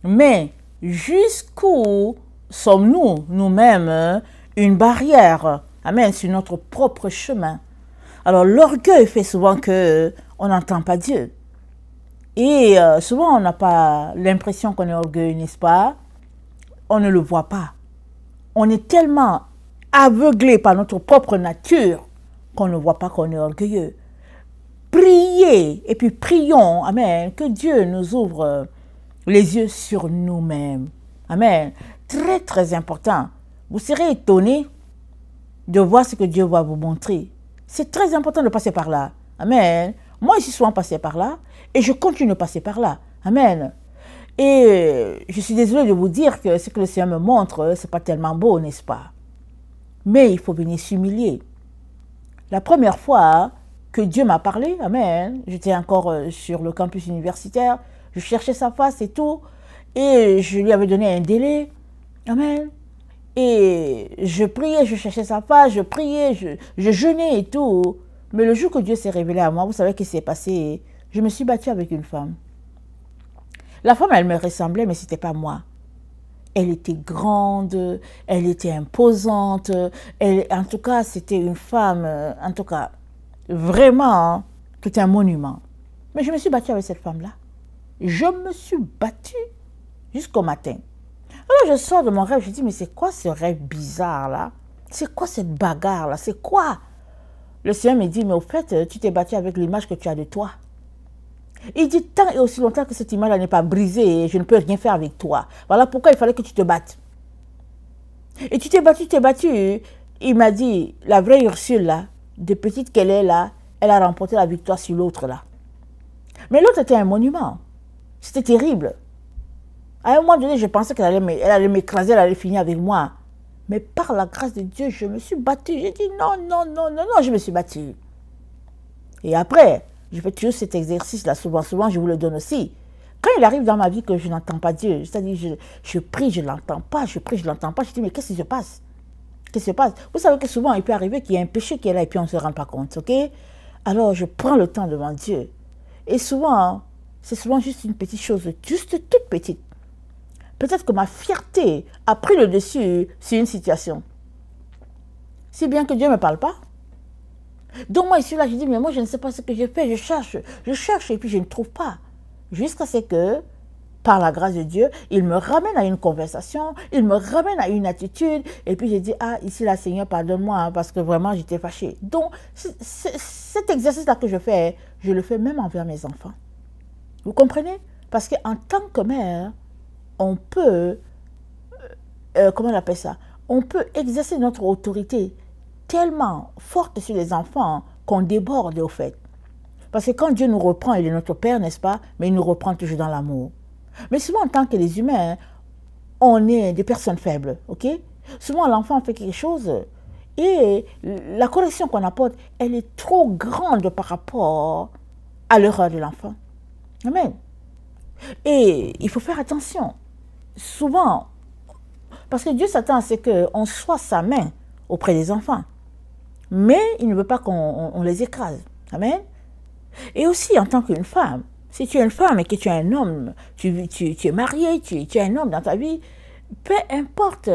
Mais jusqu'où sommes-nous, nous-mêmes, une barrière, amen, sur notre propre chemin? Alors l'orgueil fait souvent qu'on n'entend pas Dieu. Et souvent on n'a pas l'impression qu'on est orgueilleux, n'est-ce pas? On ne le voit pas. On est tellement aveuglé par notre propre nature qu'on ne voit pas qu'on est orgueilleux. Priez et puis prions, amen, que Dieu nous ouvre les yeux sur nous-mêmes. Amen. Très, très important. Vous serez étonnés de voir ce que Dieu va vous montrer. C'est très important de passer par là. Amen. Moi, je suis souvent passé par là et je continue de passer par là. Amen. Et je suis désolée de vous dire que ce que le Seigneur me montre, ce n'est pas tellement beau, n'est-ce pas? Mais il faut venir s'humilier. La première fois que Dieu m'a parlé, amen, j'étais encore sur le campus universitaire, je cherchais sa face et tout, et je lui avais donné un délai, amen. Et je priais, je cherchais sa face, je priais, je jeûnais et tout. Mais le jour que Dieu s'est révélé à moi, vous savez ce qui s'est passé? Je me suis battue avec une femme. La femme, elle me ressemblait, mais ce n'était pas moi. Elle était grande, elle était imposante. En tout cas, c'était une femme, en tout cas, vraiment, tout un monument. Mais je me suis battue avec cette femme-là. Je me suis battue jusqu'au matin. Alors je sors de mon rêve, je dis, mais c'est quoi ce rêve bizarre-là? C'est quoi cette bagarre-là? C'est quoi? Le Seigneur me dit, mais au fait, tu t'es battue avec l'image que tu as de toi. Il dit, tant et aussi longtemps que cette image n'est pas brisée, je ne peux rien faire avec toi. Voilà pourquoi il fallait que tu te battes. Et tu t'es battu. Il m'a dit, la vraie Ursule, là, de petite qu'elle est là, elle a remporté la victoire sur l'autre, là. Mais l'autre était un monument. C'était terrible. À un moment donné, je pensais qu'elle allait m'écraser, elle allait finir avec moi. Mais par la grâce de Dieu, je me suis battue. J'ai dit, non, non, non, non, non, je me suis battue. Et après, je fais toujours cet exercice-là, souvent, je vous le donne aussi. Quand il arrive dans ma vie que je n'entends pas Dieu, c'est-à-dire je prie, je ne l'entends pas, je prie, je ne l'entends pas, je dis, mais qu'est-ce qui se passe? Qu'est-ce qui se passe? Vous savez que souvent, il peut arriver qu'il y ait un péché qui est là et puis on ne se rend pas compte, ok? Alors, je prends le temps devant Dieu. Et souvent, c'est souvent juste une petite chose, juste toute petite. Peut-être que ma fierté a pris le dessus sur une situation. Si bien que Dieu ne me parle pas. Donc moi, ici, là, je dis, mais moi, je ne sais pas ce que j'ai fait. Je cherche et puis je ne trouve pas. Jusqu'à ce que, par la grâce de Dieu, il me ramène à une conversation, il me ramène à une attitude. Et puis je dis, ah, ici, là, Seigneur, pardonne-moi, hein, parce que vraiment, j'étais fâchée. Donc, cet exercice-là que je le fais même envers mes enfants. Vous comprenez? Parce qu'en tant que mère, on peut, comment on appelle ça? On peut exercer notre autorité tellement forte sur les enfants qu'on déborde au fait. Parce que quand Dieu nous reprend, il est notre Père, n'est-ce pas? Mais il nous reprend toujours dans l'amour. Mais souvent, en tant que les humains, on est des personnes faibles, ok? Souvent, l'enfant fait quelque chose et la correction qu'on apporte, elle est trop grande par rapport à l'erreur de l'enfant. Amen. Et il faut faire attention. Souvent, parce que Dieu s'attend à ce qu'on soit sa main auprès des enfants. Mais il ne veut pas qu'on les écrase. Amen. Et aussi, en tant qu'une femme, si tu es une femme et que tu es un homme, tu es marié, tu es un homme dans ta vie, peu importe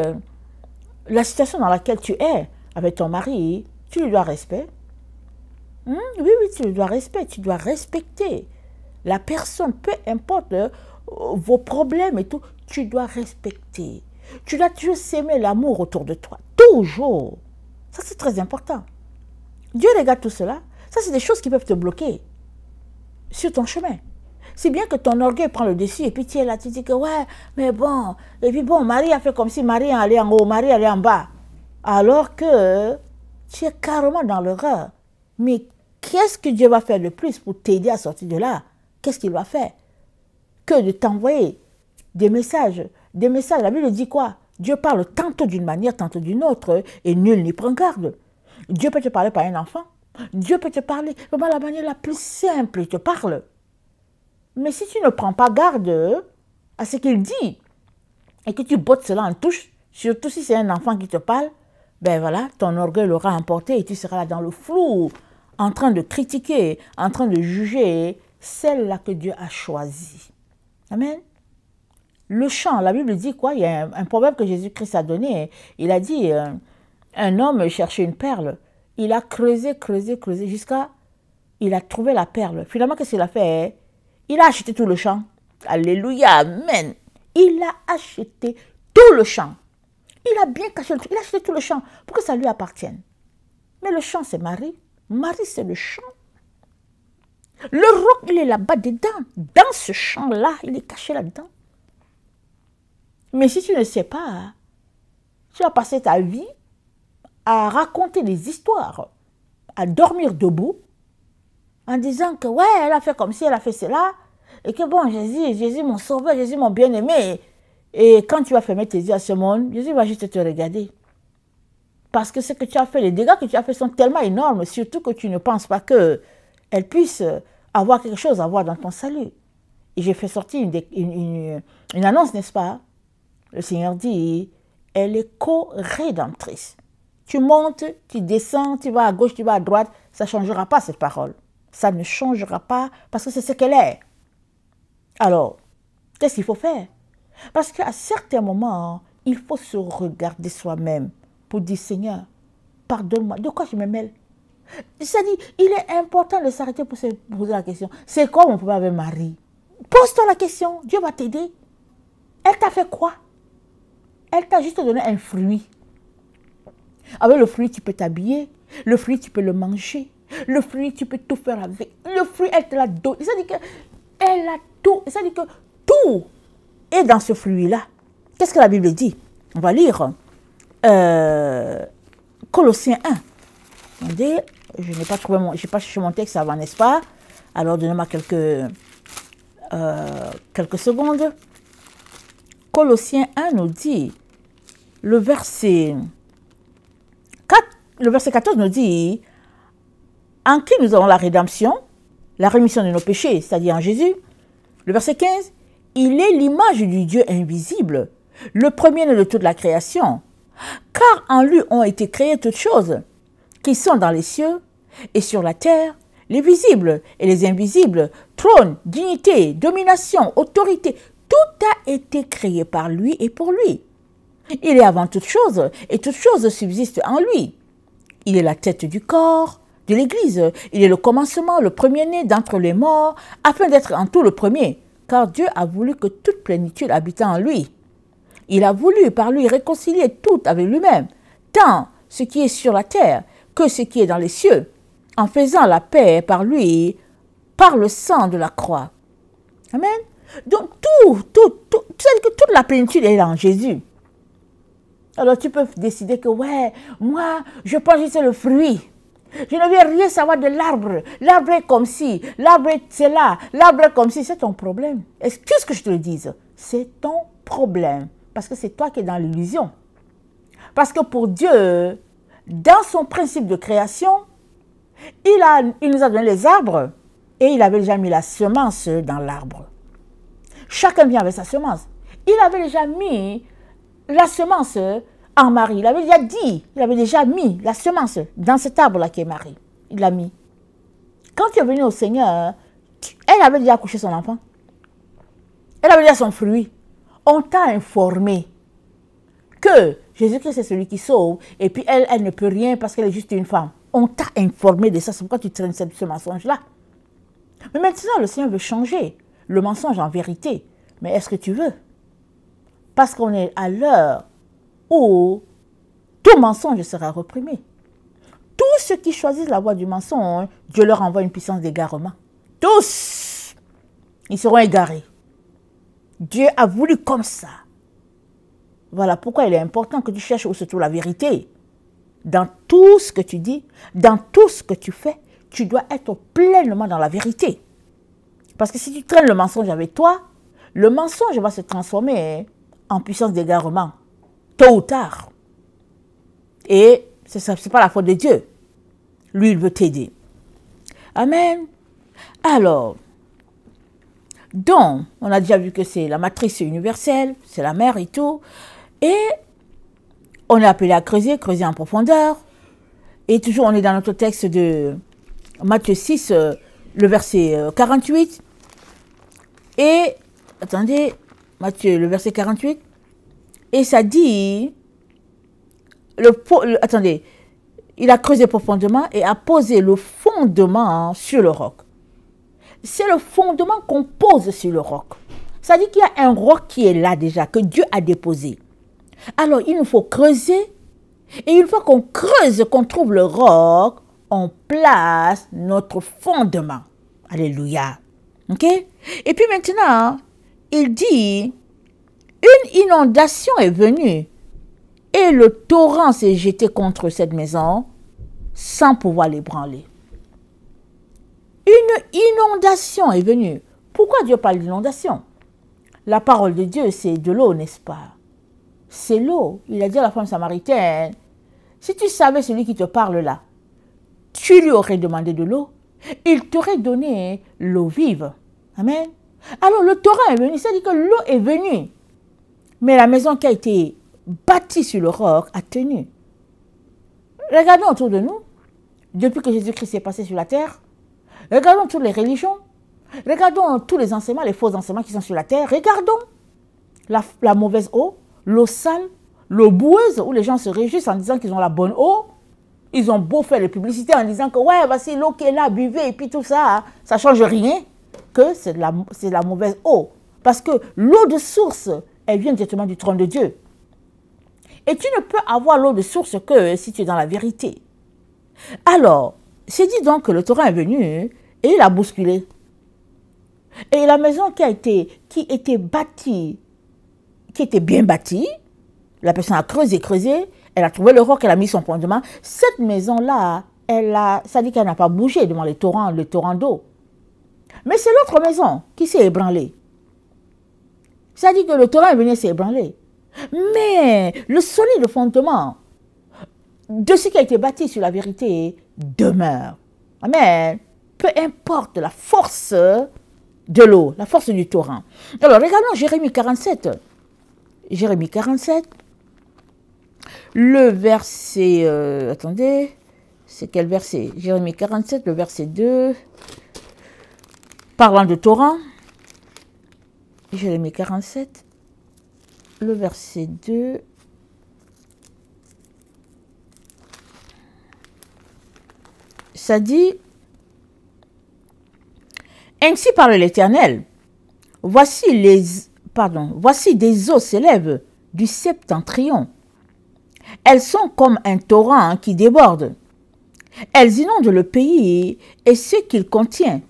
la situation dans laquelle tu es avec ton mari, tu lui dois respect. Oui, tu lui dois respect. Tu dois respecter la personne, peu importe vos problèmes et tout, tu dois respecter. Tu dois toujours s'aimer l'amour autour de toi. Toujours. Ça, c'est très important. Dieu regarde tout cela. Ça, c'est des choses qui peuvent te bloquer sur ton chemin. C'est bien que ton orgueil prend le dessus et puis tu es là, tu dis que ouais, mais bon. Et puis bon, Marie a fait comme si Marie allait en haut, Marie allait en bas. Alors que tu es carrément dans l'erreur. Mais qu'est-ce que Dieu va faire de plus pour t'aider à sortir de là? Qu'est-ce qu'il va faire? Que de t'envoyer des messages. Des messages, la Bible dit quoi? Dieu parle tantôt d'une manière, tantôt d'une autre, et nul n'y prend garde. Dieu peut te parler par un enfant. Dieu peut te parler vraiment la manière la plus simple, il te parle. Mais si tu ne prends pas garde à ce qu'il dit, et que tu bottes cela en touche, surtout si c'est un enfant qui te parle, ben voilà, ton orgueil l'aura emporté et tu seras là dans le flou, en train de critiquer, en train de juger celle-là que Dieu a choisie. Amen. Le chant, la Bible dit quoi? Il y a un proverbe que Jésus-Christ a donné. Il a dit, un homme cherchait une perle. Il a creusé, creusé, creusé jusqu'à... Il a trouvé la perle. Finalement, qu'est-ce qu'il a fait? Il a acheté tout le champ. Alléluia, amen. Il a acheté tout le champ. Il a bien caché le truc. Il a acheté tout le champ pour que ça lui appartienne. Mais le champ, c'est Marie. Marie, c'est le champ. Le roc, il est là-bas dedans. Dans ce champ-là, il est caché là-dedans. Mais si tu ne sais pas, tu vas passer ta vie à raconter des histoires, à dormir debout, en disant que ouais, elle a fait comme ci, elle a fait cela, et que bon, Jésus mon sauveur, Jésus mon bien-aimé. Et quand tu vas fermer tes yeux à ce monde, Jésus va juste te regarder. Parce que ce que tu as fait, les dégâts que tu as fait sont tellement énormes, surtout que tu ne penses pas qu'elle puisse avoir quelque chose à voir dans ton salut. Et j'ai fait sortir une annonce, n'est-ce pas? Le Seigneur dit, elle est co-rédemptrice. Tu montes, tu descends, tu vas à gauche, tu vas à droite, ça ne changera pas cette parole. Ça ne changera pas parce que c'est ce qu'elle est. Alors, qu'est-ce qu'il faut faire? Parce qu'à certains moments, il faut se regarder soi-même pour dire, Seigneur, pardonne-moi. De quoi je me mêle? C'est-à-dire, il est important de s'arrêter pour se poser la question. C'est quoi mon problème avec Marie? Pose-toi la question, Dieu va t'aider. Elle t'a fait quoi? Elle t'a juste donné un fruit. Avec le fruit, tu peux t'habiller. Le fruit, tu peux le manger. Le fruit, tu peux tout faire avec. Le fruit, elle te l'a donné. C'est-à-dire qu'elle a tout. C'est-à-dire que tout est dans ce fruit-là. Qu'est-ce que la Bible dit? On va lire Colossiens 1. Attendez, je n'ai pas trouvé je n'ai pas cherché mon texte avant, n'est-ce pas? Alors, donnez-moi quelques secondes. Colossiens 1 nous dit, le verset 14 nous dit, en qui nous avons la rédemption, la rémission de nos péchés, c'est-à-dire en Jésus. Le verset 15, il est l'image du Dieu invisible, le premier-né de toute la création, car en lui ont été créées toutes choses, qui sont dans les cieux et sur la terre, les visibles et les invisibles, trône, dignité, domination, autorité, tout a été créé par lui et pour lui. Il est avant toute chose, et toute chose subsiste en lui. Il est la tête du corps, de l'Église. Il est le commencement, le premier-né d'entre les morts, afin d'être en tout le premier, car Dieu a voulu que toute plénitude habite en lui. Il a voulu par lui réconcilier tout avec lui-même, tant ce qui est sur la terre que ce qui est dans les cieux, en faisant la paix par lui, par le sang de la croix. Amen. Donc c'est-à-dire que toute la plénitude est en Jésus. Alors tu peux décider que ouais, moi je pense que c'est le fruit. Je ne veux rien savoir de l'arbre. L'arbre est comme ci, l'arbre est là, l'arbre est comme ci. C'est ton problème. Excuse que je te le dise. C'est ton problème. Parce que c'est toi qui es dans l'illusion. Parce que pour Dieu, dans son principe de création, il nous a donné les arbres et il avait déjà mis la semence dans l'arbre. Chacun vient avec sa semence. Il avait déjà mis la semence en Marie. Il avait déjà dit, il avait déjà mis la semence dans cet arbre-là qui est Marie. Il l'a mis. Quand tu es venu au Seigneur, elle avait déjà accouché son enfant. Elle avait déjà son fruit. On t'a informé que Jésus-Christ est celui qui sauve et puis elle ne peut rien parce qu'elle est juste une femme. On t'a informé de ça. C'est pourquoi tu traînes ce mensonge-là. Mais maintenant, le Seigneur veut changer le mensonge en vérité. Mais est-ce que tu veux? Parce qu'on est à l'heure où tout mensonge sera reprimé. Tous ceux qui choisissent la voie du mensonge, Dieu leur envoie une puissance d'égarement. Tous, ils seront égarés. Dieu a voulu comme ça. Voilà pourquoi il est important que tu cherches où se trouve la vérité. Dans tout ce que tu dis, dans tout ce que tu fais, tu dois être pleinement dans la vérité. Parce que si tu traînes le mensonge avec toi, le mensonge va se transformer en puissance d'égarement, tôt ou tard. Et ce n'est pas la faute de Dieu. Lui, il veut t'aider. Amen. Alors, Donc, on a déjà vu que c'est la matrice universelle, c'est la mer et tout. Et on est appelé à creuser, creuser en profondeur. Et toujours, on est dans notre texte de Matthieu 6, le verset 48. Et, attendez, Matthieu, le verset 48. Et ça dit, attendez, il a creusé profondément et a posé le fondement sur le roc. C'est le fondement qu'on pose sur le roc. Ça dit qu'il y a un roc qui est là déjà, que Dieu a déposé. Alors, il nous faut creuser. Et une fois qu'on creuse, qu'on trouve le roc, on place notre fondement. Alléluia. OK? Et puis maintenant, il dit, une inondation est venue et le torrent s'est jeté contre cette maison sans pouvoir l'ébranler. Une inondation est venue. Pourquoi Dieu parle d'inondation? La parole de Dieu, c'est de l'eau, n'est-ce pas? C'est l'eau. Il a dit à la femme samaritaine, si tu savais celui qui te parle là, tu lui aurais demandé de l'eau, il t'aurait donné l'eau vive. Amen. Alors le torrent est venu, c'est-à-dire que l'eau est venue. Mais la maison qui a été bâtie sur le roc a tenu. Regardons autour de nous, depuis que Jésus-Christ est passé sur la terre, regardons toutes les religions, regardons tous les enseignements, les faux enseignements qui sont sur la terre, regardons la mauvaise eau, l'eau sale, l'eau boueuse, où les gens se réjouissent en disant qu'ils ont la bonne eau. Ils ont beau faire les publicités en disant que ouais, voici l'eau qui est là, buvez, et puis tout ça, ça ne change rien, que c'est de la mauvaise eau. Parce que l'eau de source, elle vient directement du trône de Dieu. Et tu ne peux avoir l'eau de source que si tu es dans la vérité. Alors, c'est dit donc que le torrent est venu et il a bousculé. Et la maison qui était bâtie, qui était bien bâtie, la personne a creusé, elle a trouvé le roc, elle a mis son fondement. Cette maison-là, ça dit qu'elle n'a pas bougé devant le torrent d'eau. Mais c'est l'autre maison qui s'est ébranlée. Ça dit que le torrent est venu s'est ébranlé. Mais le solide fondement de ce qui a été bâti sur la vérité demeure. Amen. Peu importe la force de l'eau, la force du torrent. Alors, regardons Jérémie 47. Jérémie 47. Le verset... attendez, c'est quel verset? Jérémie 47, le verset 2. Parlant de torrent. Jérémie 47, le verset 2. Ça dit, ainsi parle l'Éternel, voici des eaux s'élèvent du septentrion. Elles sont comme un torrent qui déborde. Elles inondent le pays et ce qu'il contient,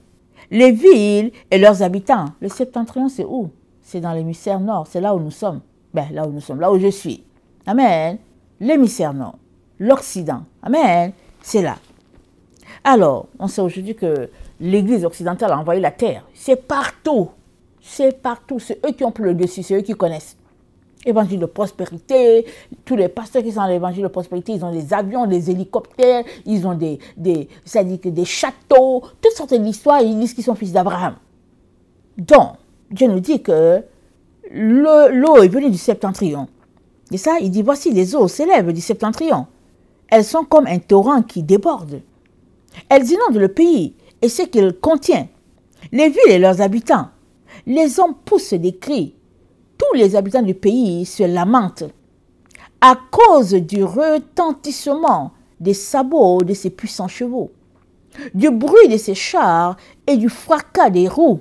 les villes et leurs habitants. Le septentrion, c'est où? C'est dans l'hémisphère nord, c'est là où nous sommes. Là où nous sommes, là où je suis. Amen. L'hémisphère nord, l'Occident. Amen. C'est là. Alors, on sait aujourd'hui que l'Église occidentale a envoyé la terre. C'est partout. C'est partout. C'est eux qui ont pris le dessus, c'est eux qui connaissent. Évangile de prospérité, tous les pasteurs qui sont dans l'évangile de prospérité, ils ont des avions, des hélicoptères, ils ont des châteaux, toutes sortes d'histoires, ils disent qu'ils sont fils d'Abraham. Donc, Dieu nous dit que l'eau est venue du septentrion. Et ça, il dit, voici les eaux s'élèvent du septentrion. Elles sont comme un torrent qui déborde. Elles inondent le pays et ce qu'il contient, les villes et leurs habitants. Les hommes poussent des cris. Tous les habitants du pays se lamentent à cause du retentissement des sabots de ces puissants chevaux, du bruit de ces chars et du fracas des roues.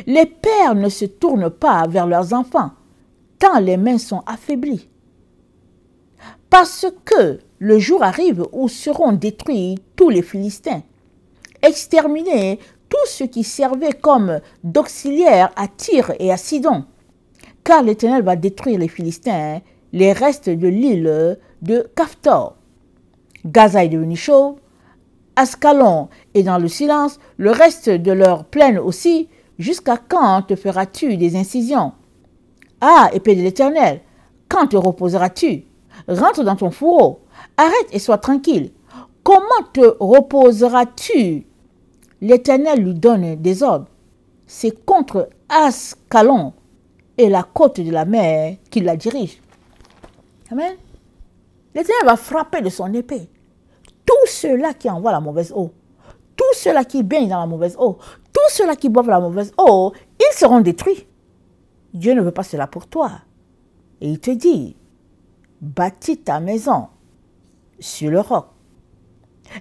Les pères ne se tournent pas vers leurs enfants, tant les mains sont affaiblies. Parce que le jour arrive où seront détruits tous les Philistins, exterminés tous ceux qui servaient comme d'auxiliaires à Tyr et à Sidon. Car l'Éternel va détruire les Philistins, les restes de l'île de Caphtor. Gaza est devenu chauve, Ascalon est dans le silence, le reste de leur plaine aussi. Jusqu'à quand te feras-tu des incisions? Ah, épée de l'Éternel, quand te reposeras-tu? Rentre dans ton fourreau, arrête et sois tranquille. Comment te reposeras-tu? L'Éternel lui donne des ordres. c'est contre Ascalon et la côte de la mer qu'il la dirige. Amen. L'Éternel va frapper de son épée tous ceux-là qui envoient la mauvaise eau, tous ceux-là qui baignent dans la mauvaise eau, tous ceux-là qui boivent la mauvaise eau, ils seront détruits. Dieu ne veut pas cela pour toi. Et il te dit, bâtis ta maison sur le roc.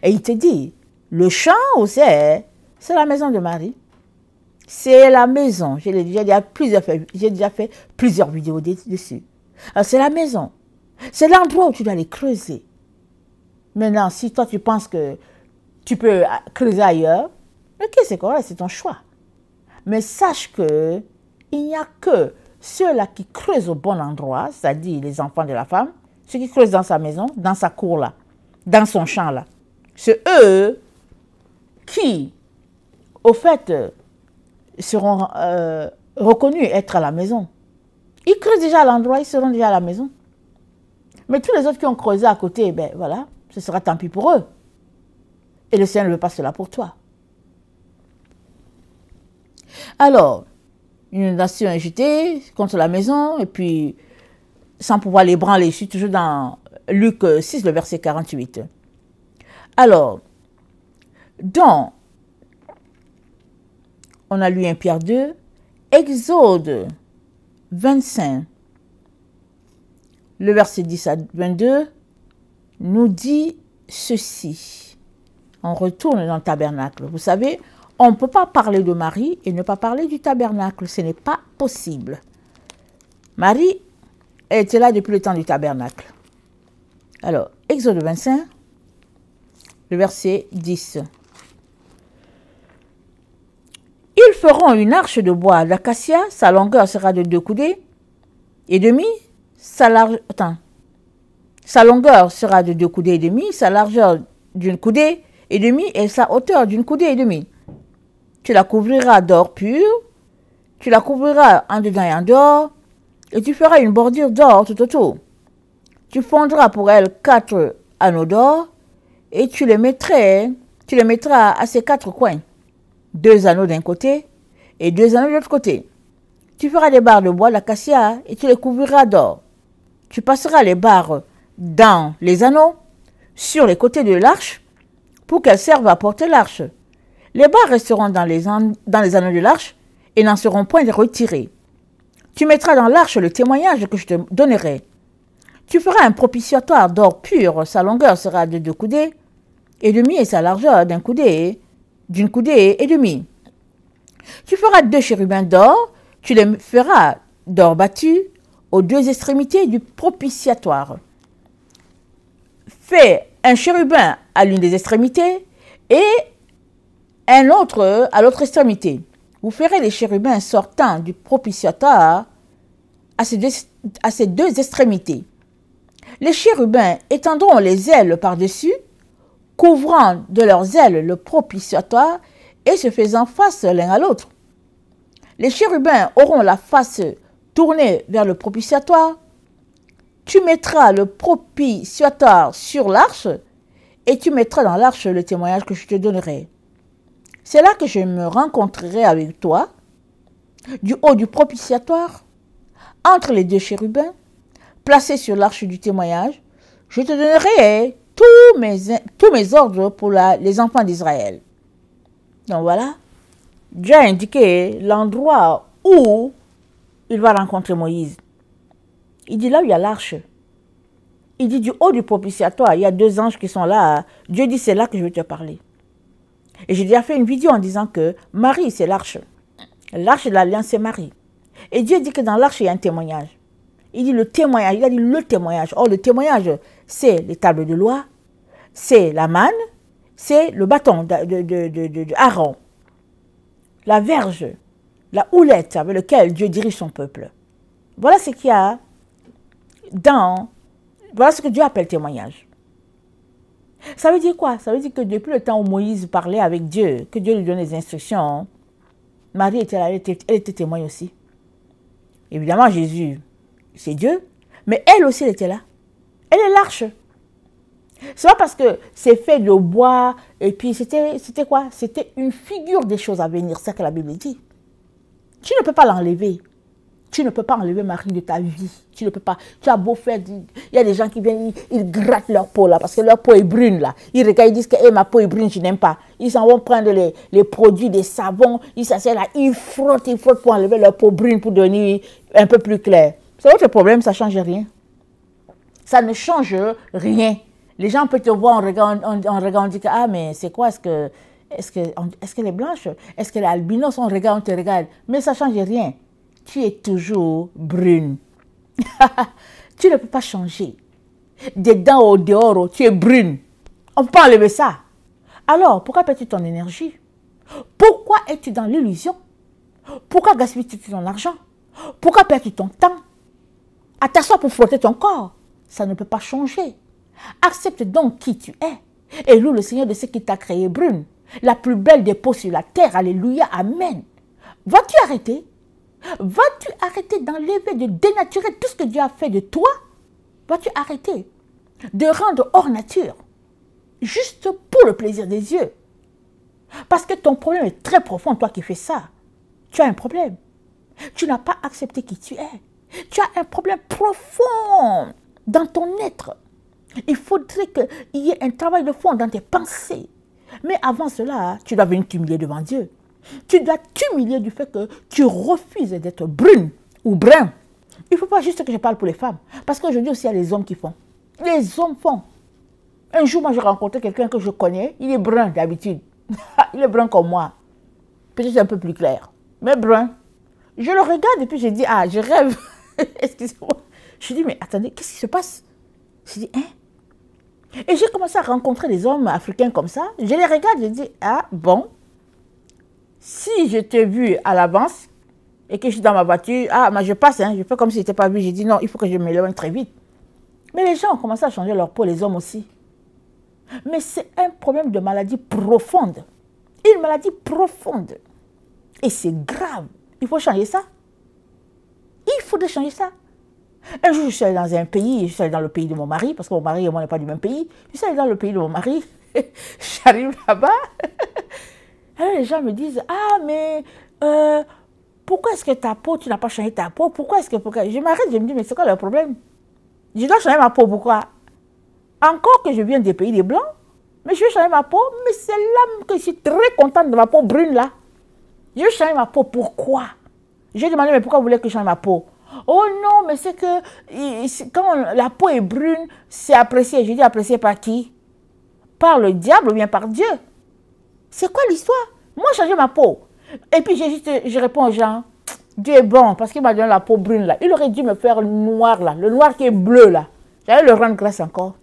Et il te dit, le champ aux airs, c'est la maison de Marie. C'est la maison. J'ai déjà fait plusieurs vidéos dessus. C'est la maison. C'est l'endroit où tu dois aller creuser. Maintenant, si toi tu penses que tu peux creuser ailleurs, ok, c'est correct, c'est ton choix. Mais sache que il n'y a que ceux-là qui creusent au bon endroit, c'est-à-dire les enfants de la femme, ceux qui creusent dans sa maison, dans sa cour là, dans son champ là. C'est eux qui, au fait, seront reconnus être à la maison. Ils creusent déjà à l'endroit, ils seront déjà à la maison. Mais tous les autres qui ont creusé à côté, ben voilà, ce sera tant pis pour eux. Et le Seigneur ne veut pas cela pour toi. Alors, une nation est jetée contre la maison, et puis, sans pouvoir l'ébranler, je suis toujours dans Luc 6, le verset 48. Alors, on a lu 1 Pierre 2, Exode 25, le verset 10 à 22, nous dit ceci. On retourne dans le tabernacle. Vous savez, on ne peut pas parler de Marie et ne pas parler du tabernacle. Ce n'est pas possible. Marie, elle était là depuis le temps du tabernacle. Alors, Exode 25, le verset 10. Ils feront une arche de bois d'acacia, sa longueur sera de 2 coudées et demi, sa longueur sera de 2 coudées et demi, sa largeur d'une coudée et demi et sa hauteur d'une coudée et demi. Tu la couvriras d'or pur, tu la couvriras en dedans et en dehors, et tu feras une bordure d'or tout autour. Tu fondras pour elle 4 anneaux d'or, et tu les mettras à ses 4 coins. 2 anneaux d'un côté et 2 anneaux de l'autre côté. Tu feras des barres de bois d'acacia et tu les couvriras d'or. Tu passeras les barres dans les anneaux sur les côtés de l'arche pour qu'elles servent à porter l'arche. Les barres resteront dans les anneaux de l'arche et n'en seront point retirées. Tu mettras dans l'arche le témoignage que je te donnerai. Tu feras un propitiatoire d'or pur, sa longueur sera de 2 coudées et demi et sa largeur d'une coudée et demie. Tu feras 2 chérubins d'or, tu les feras d'or battu aux 2 extrémités du propitiatoire. Fais un chérubin à l'une des extrémités et un autre à l'autre extrémité. Vous ferez les chérubins sortant du propitiatoire à ces 2 extrémités. Les chérubins étendront les ailes par-dessus, couvrant de leurs ailes le propitiatoire et se faisant face l'un à l'autre. Les chérubins auront la face tournée vers le propitiatoire. Tu mettras le propitiatoire sur l'arche et tu mettras dans l'arche le témoignage que je te donnerai. C'est là que je me rencontrerai avec toi, du haut du propitiatoire, entre les 2 chérubins, placés sur l'arche du témoignage. Je te donnerai tous mes ordres pour les enfants d'Israël. Donc voilà, Dieu a indiqué l'endroit où il va rencontrer Moïse. Il dit là où il y a l'arche. Il dit du haut du propitiatoire, il y a 2 anges qui sont là. Dieu dit c'est là que je vais te parler. Et j'ai déjà fait une vidéo en disant que Marie c'est l'arche. L'arche de l'alliance c'est Marie. Et Dieu dit que dans l'arche il y a un témoignage. Il dit le témoignage, il a dit le témoignage. Or le témoignage c'est les tables de loi, c'est la manne, c'est le bâton de Aaron, la verge, la houlette avec laquelle Dieu dirige son peuple. Voilà ce qu'il y a voilà ce que Dieu appelle témoignage. Ça veut dire quoi? Ça veut dire que depuis le temps où Moïse parlait avec Dieu, que Dieu lui donnait des instructions, Marie était là, elle était témoin aussi. Évidemment, Jésus, c'est Dieu, mais elle aussi, elle était là. Elle est l'arche. C'est pas parce que c'est fait de bois, et puis c'était quoi? C'était une figure des choses à venir, c'est ça que la Bible dit. Tu ne peux pas l'enlever. Tu ne peux pas enlever Marie de ta vie. Tu ne peux pas. Tu as beau faire. Il y a des gens qui viennent, ils grattent leur peau là, parce que leur peau est brune là. Ils regardent, ils disent que ma peau est brune, je n'aime pas. Ils s'en vont prendre les produits, des savons, ils s'asseyent là, ils frottent pour enlever leur peau brune pour devenir un peu plus claire. C'est votre problème, ça ne change rien. Ça ne change rien. Les gens peuvent te voir en regardant, on dit que, ah, mais c'est quoi, est-ce qu'elle est blanche? Est-ce qu'elle est albinos? On regarde, on te regarde. Mais ça ne change rien. Tu es toujours brune. Tu ne peux pas changer. Dedans au dehors, tu es brune. On ne peut pas enlever ça. Alors, pourquoi perds-tu ton énergie? Pourquoi es-tu dans l'illusion? Pourquoi gaspilles-tu ton argent? Pourquoi perds-tu ton temps à t'asseoir pour frotter ton corps? Ça ne peut pas changer. Accepte donc qui tu es et loue le Seigneur de ce qui t'a créé brune. La plus belle des peaux sur la terre. Alléluia, amen. Vas-tu arrêter? Vas-tu arrêter d'enlever, de dénaturer tout ce que Dieu a fait de toi? Vas-tu arrêter de rendre hors nature, juste pour le plaisir des yeux? Parce que ton problème est très profond, toi qui fais ça. Tu as un problème. Tu n'as pas accepté qui tu es. Tu as un problème profond dans ton être. Il faudrait qu'il y ait un travail de fond dans tes pensées. Mais avant cela, tu dois venir t'humilier devant Dieu. Tu dois t'humilier du fait que tu refuses d'être brune ou brun. Il ne faut pas juste que je parle pour les femmes. Parce qu'aujourd'hui aussi, il y a les hommes qui font. Les hommes font. Un jour, moi, j'ai rencontré quelqu'un que je connais. Il est brun d'habitude. Il est brun comme moi. Peut-être un peu plus clair. Mais brun. Je le regarde et puis je dis, ah, je rêve. Excusez-moi. Je dis, mais attendez, qu'est-ce qui se passe? Je dis, hein? Et j'ai commencé à rencontrer des hommes africains comme ça. Je les regarde, je dis, ah, bon. Si je t'ai vu à l'avance et que je suis dans ma voiture, ah, mais je passe, hein, je fais comme si je n'étais pas vu. J'ai dit non, il faut que je m'éloigne très vite. Mais les gens ont commencé à changer leur peau, les hommes aussi. Mais c'est un problème de maladie profonde. Une maladie profonde. Et c'est grave. Il faut changer ça. Il faudrait changer ça. Un jour, je suis allée dans un pays, je suis allée dans le pays de mon mari, parce que mon mari et moi n'est pas du même pays. Je suis allée dans le pays de mon mari. J'arrive là-bas. Alors les gens me disent, ah mais pourquoi est-ce que ta peau, tu n'as pas changé ta peau? Pourquoi est-ce que... Je m'arrête, je me dis, mais c'est quoi le problème? Je dois changer ma peau, pourquoi? Encore que je viens des pays des Blancs, mais je vais changer ma peau, mais c'est là que je suis très contente de ma peau brune là. Je vais changer ma peau, pourquoi? J'ai demandé, mais pourquoi vous voulez que je change ma peau? Oh non, mais c'est que quand la peau est brune, c'est apprécié. Je dis, apprécié par qui? Par le diable ou bien par Dieu? C'est quoi l'histoire? Moi, j'ai changé ma peau. Et puis, je réponds aux gens, Dieu est bon, parce qu'il m'a donné la peau brune là. Il aurait dû me faire le noir là, le noir qui est bleu là. J'allais le rendre grâce encore.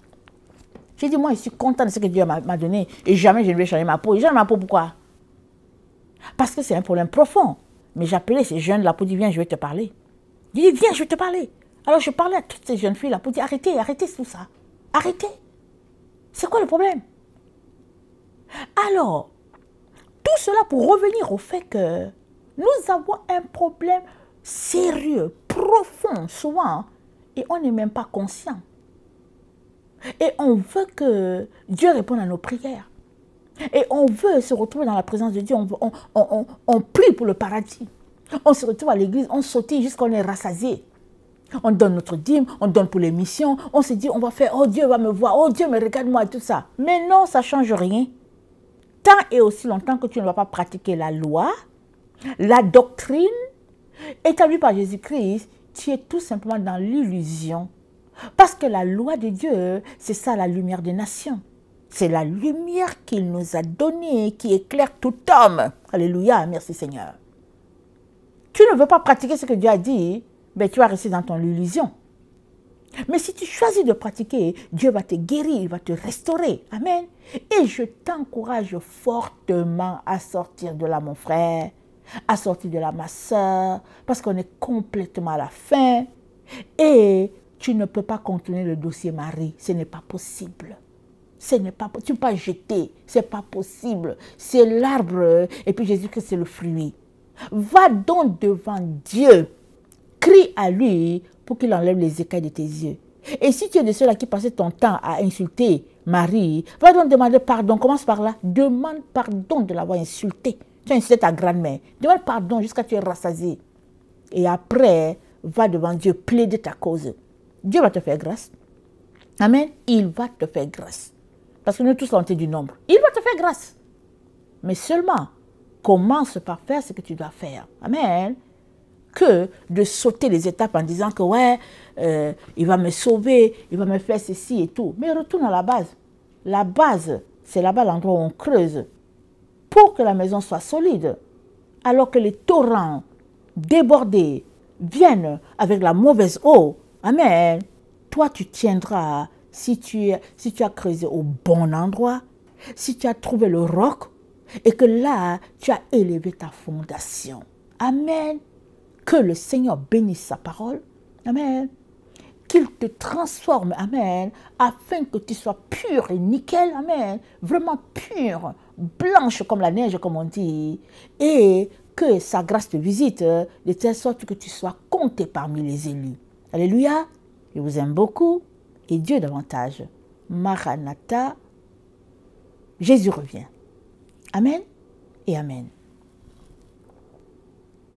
J'ai dit, moi, je suis content de ce que Dieu m'a donné. Et jamais je ne vais changer ma peau. Et j'ai changé ma peau, pourquoi? Parce que c'est un problème profond. Mais j'appelais ces jeunes là pour dire, viens, je vais te parler. Il dit, viens, je vais te parler. Alors, je parlais à toutes ces jeunes filles là pour dire, arrêtez, arrêtez tout ça. Arrêtez. C'est quoi le problème? Alors, tout cela pour revenir au fait que nous avons un problème sérieux, profond, souvent, et on n'est même pas conscient. Et on veut que Dieu réponde à nos prières. Et on veut se retrouver dans la présence de Dieu. On prie pour le paradis. On se retrouve à l'église, on sautille jusqu'à qu'on est rassasié. On donne notre dîme, on donne pour les missions. On se dit, on va faire, oh Dieu va me voir, oh Dieu me regarde-moi et tout ça. Mais non, ça ne change rien. Tant et aussi longtemps que tu ne vas pas pratiquer la loi, la doctrine établie par Jésus-Christ, tu es tout simplement dans l'illusion. Parce que la loi de Dieu, c'est ça la lumière des nations. C'est la lumière qu'il nous a donnée, qui éclaire tout homme. Alléluia, merci Seigneur. Tu ne veux pas pratiquer ce que Dieu a dit, ben tu vas rester dans ton illusion. Mais si tu choisis de pratiquer, Dieu va te guérir, il va te restaurer. Amen. Et je t'encourage fortement à sortir de là, mon frère, à sortir de là, ma soeur, parce qu'on est complètement à la fin. Et tu ne peux pas contourner le dossier Marie. Ce n'est pas possible. Ce n'est pas possible. Tu ne peux pas jeter. Ce n'est pas possible. C'est l'arbre et puis Jésus-Christ, c'est le fruit. Va donc devant Dieu. Crie à lui pour qu'il enlève les écailles de tes yeux. Et si tu es de ceux-là qui passaient ton temps à insulter Marie, va donc demander pardon. Commence par là. Demande pardon de l'avoir insulté. Tu as insulté ta grand-mère. Demande pardon jusqu'à ce que tu es rassasié. Et après, va devant Dieu, plaider ta cause. Dieu va te faire grâce. Amen. Il va te faire grâce. Parce que nous tous sommes du nombre. Il va te faire grâce. Mais seulement, commence par faire ce que tu dois faire. Amen. Que de sauter les étapes en disant que ouais, il va me sauver, il va me faire ceci et tout. Mais retourne à la base. La base, c'est là-bas l'endroit où on creuse pour que la maison soit solide. Alors que les torrents débordés viennent avec la mauvaise eau. Amen. Toi, tu tiendras si tu as creusé au bon endroit, si tu as trouvé le roc et que là, tu as élevé ta fondation. Amen. Que le Seigneur bénisse sa parole. Amen. Qu'il te transforme. Amen. Afin que tu sois pur et nickel. Amen. Vraiment pur, blanche comme la neige, comme on dit. Et que sa grâce te visite de telle sorte que tu sois compté parmi les élus. Alléluia. Je vous aime beaucoup. Et Dieu davantage. Maranatha. Jésus revient. Amen et amen.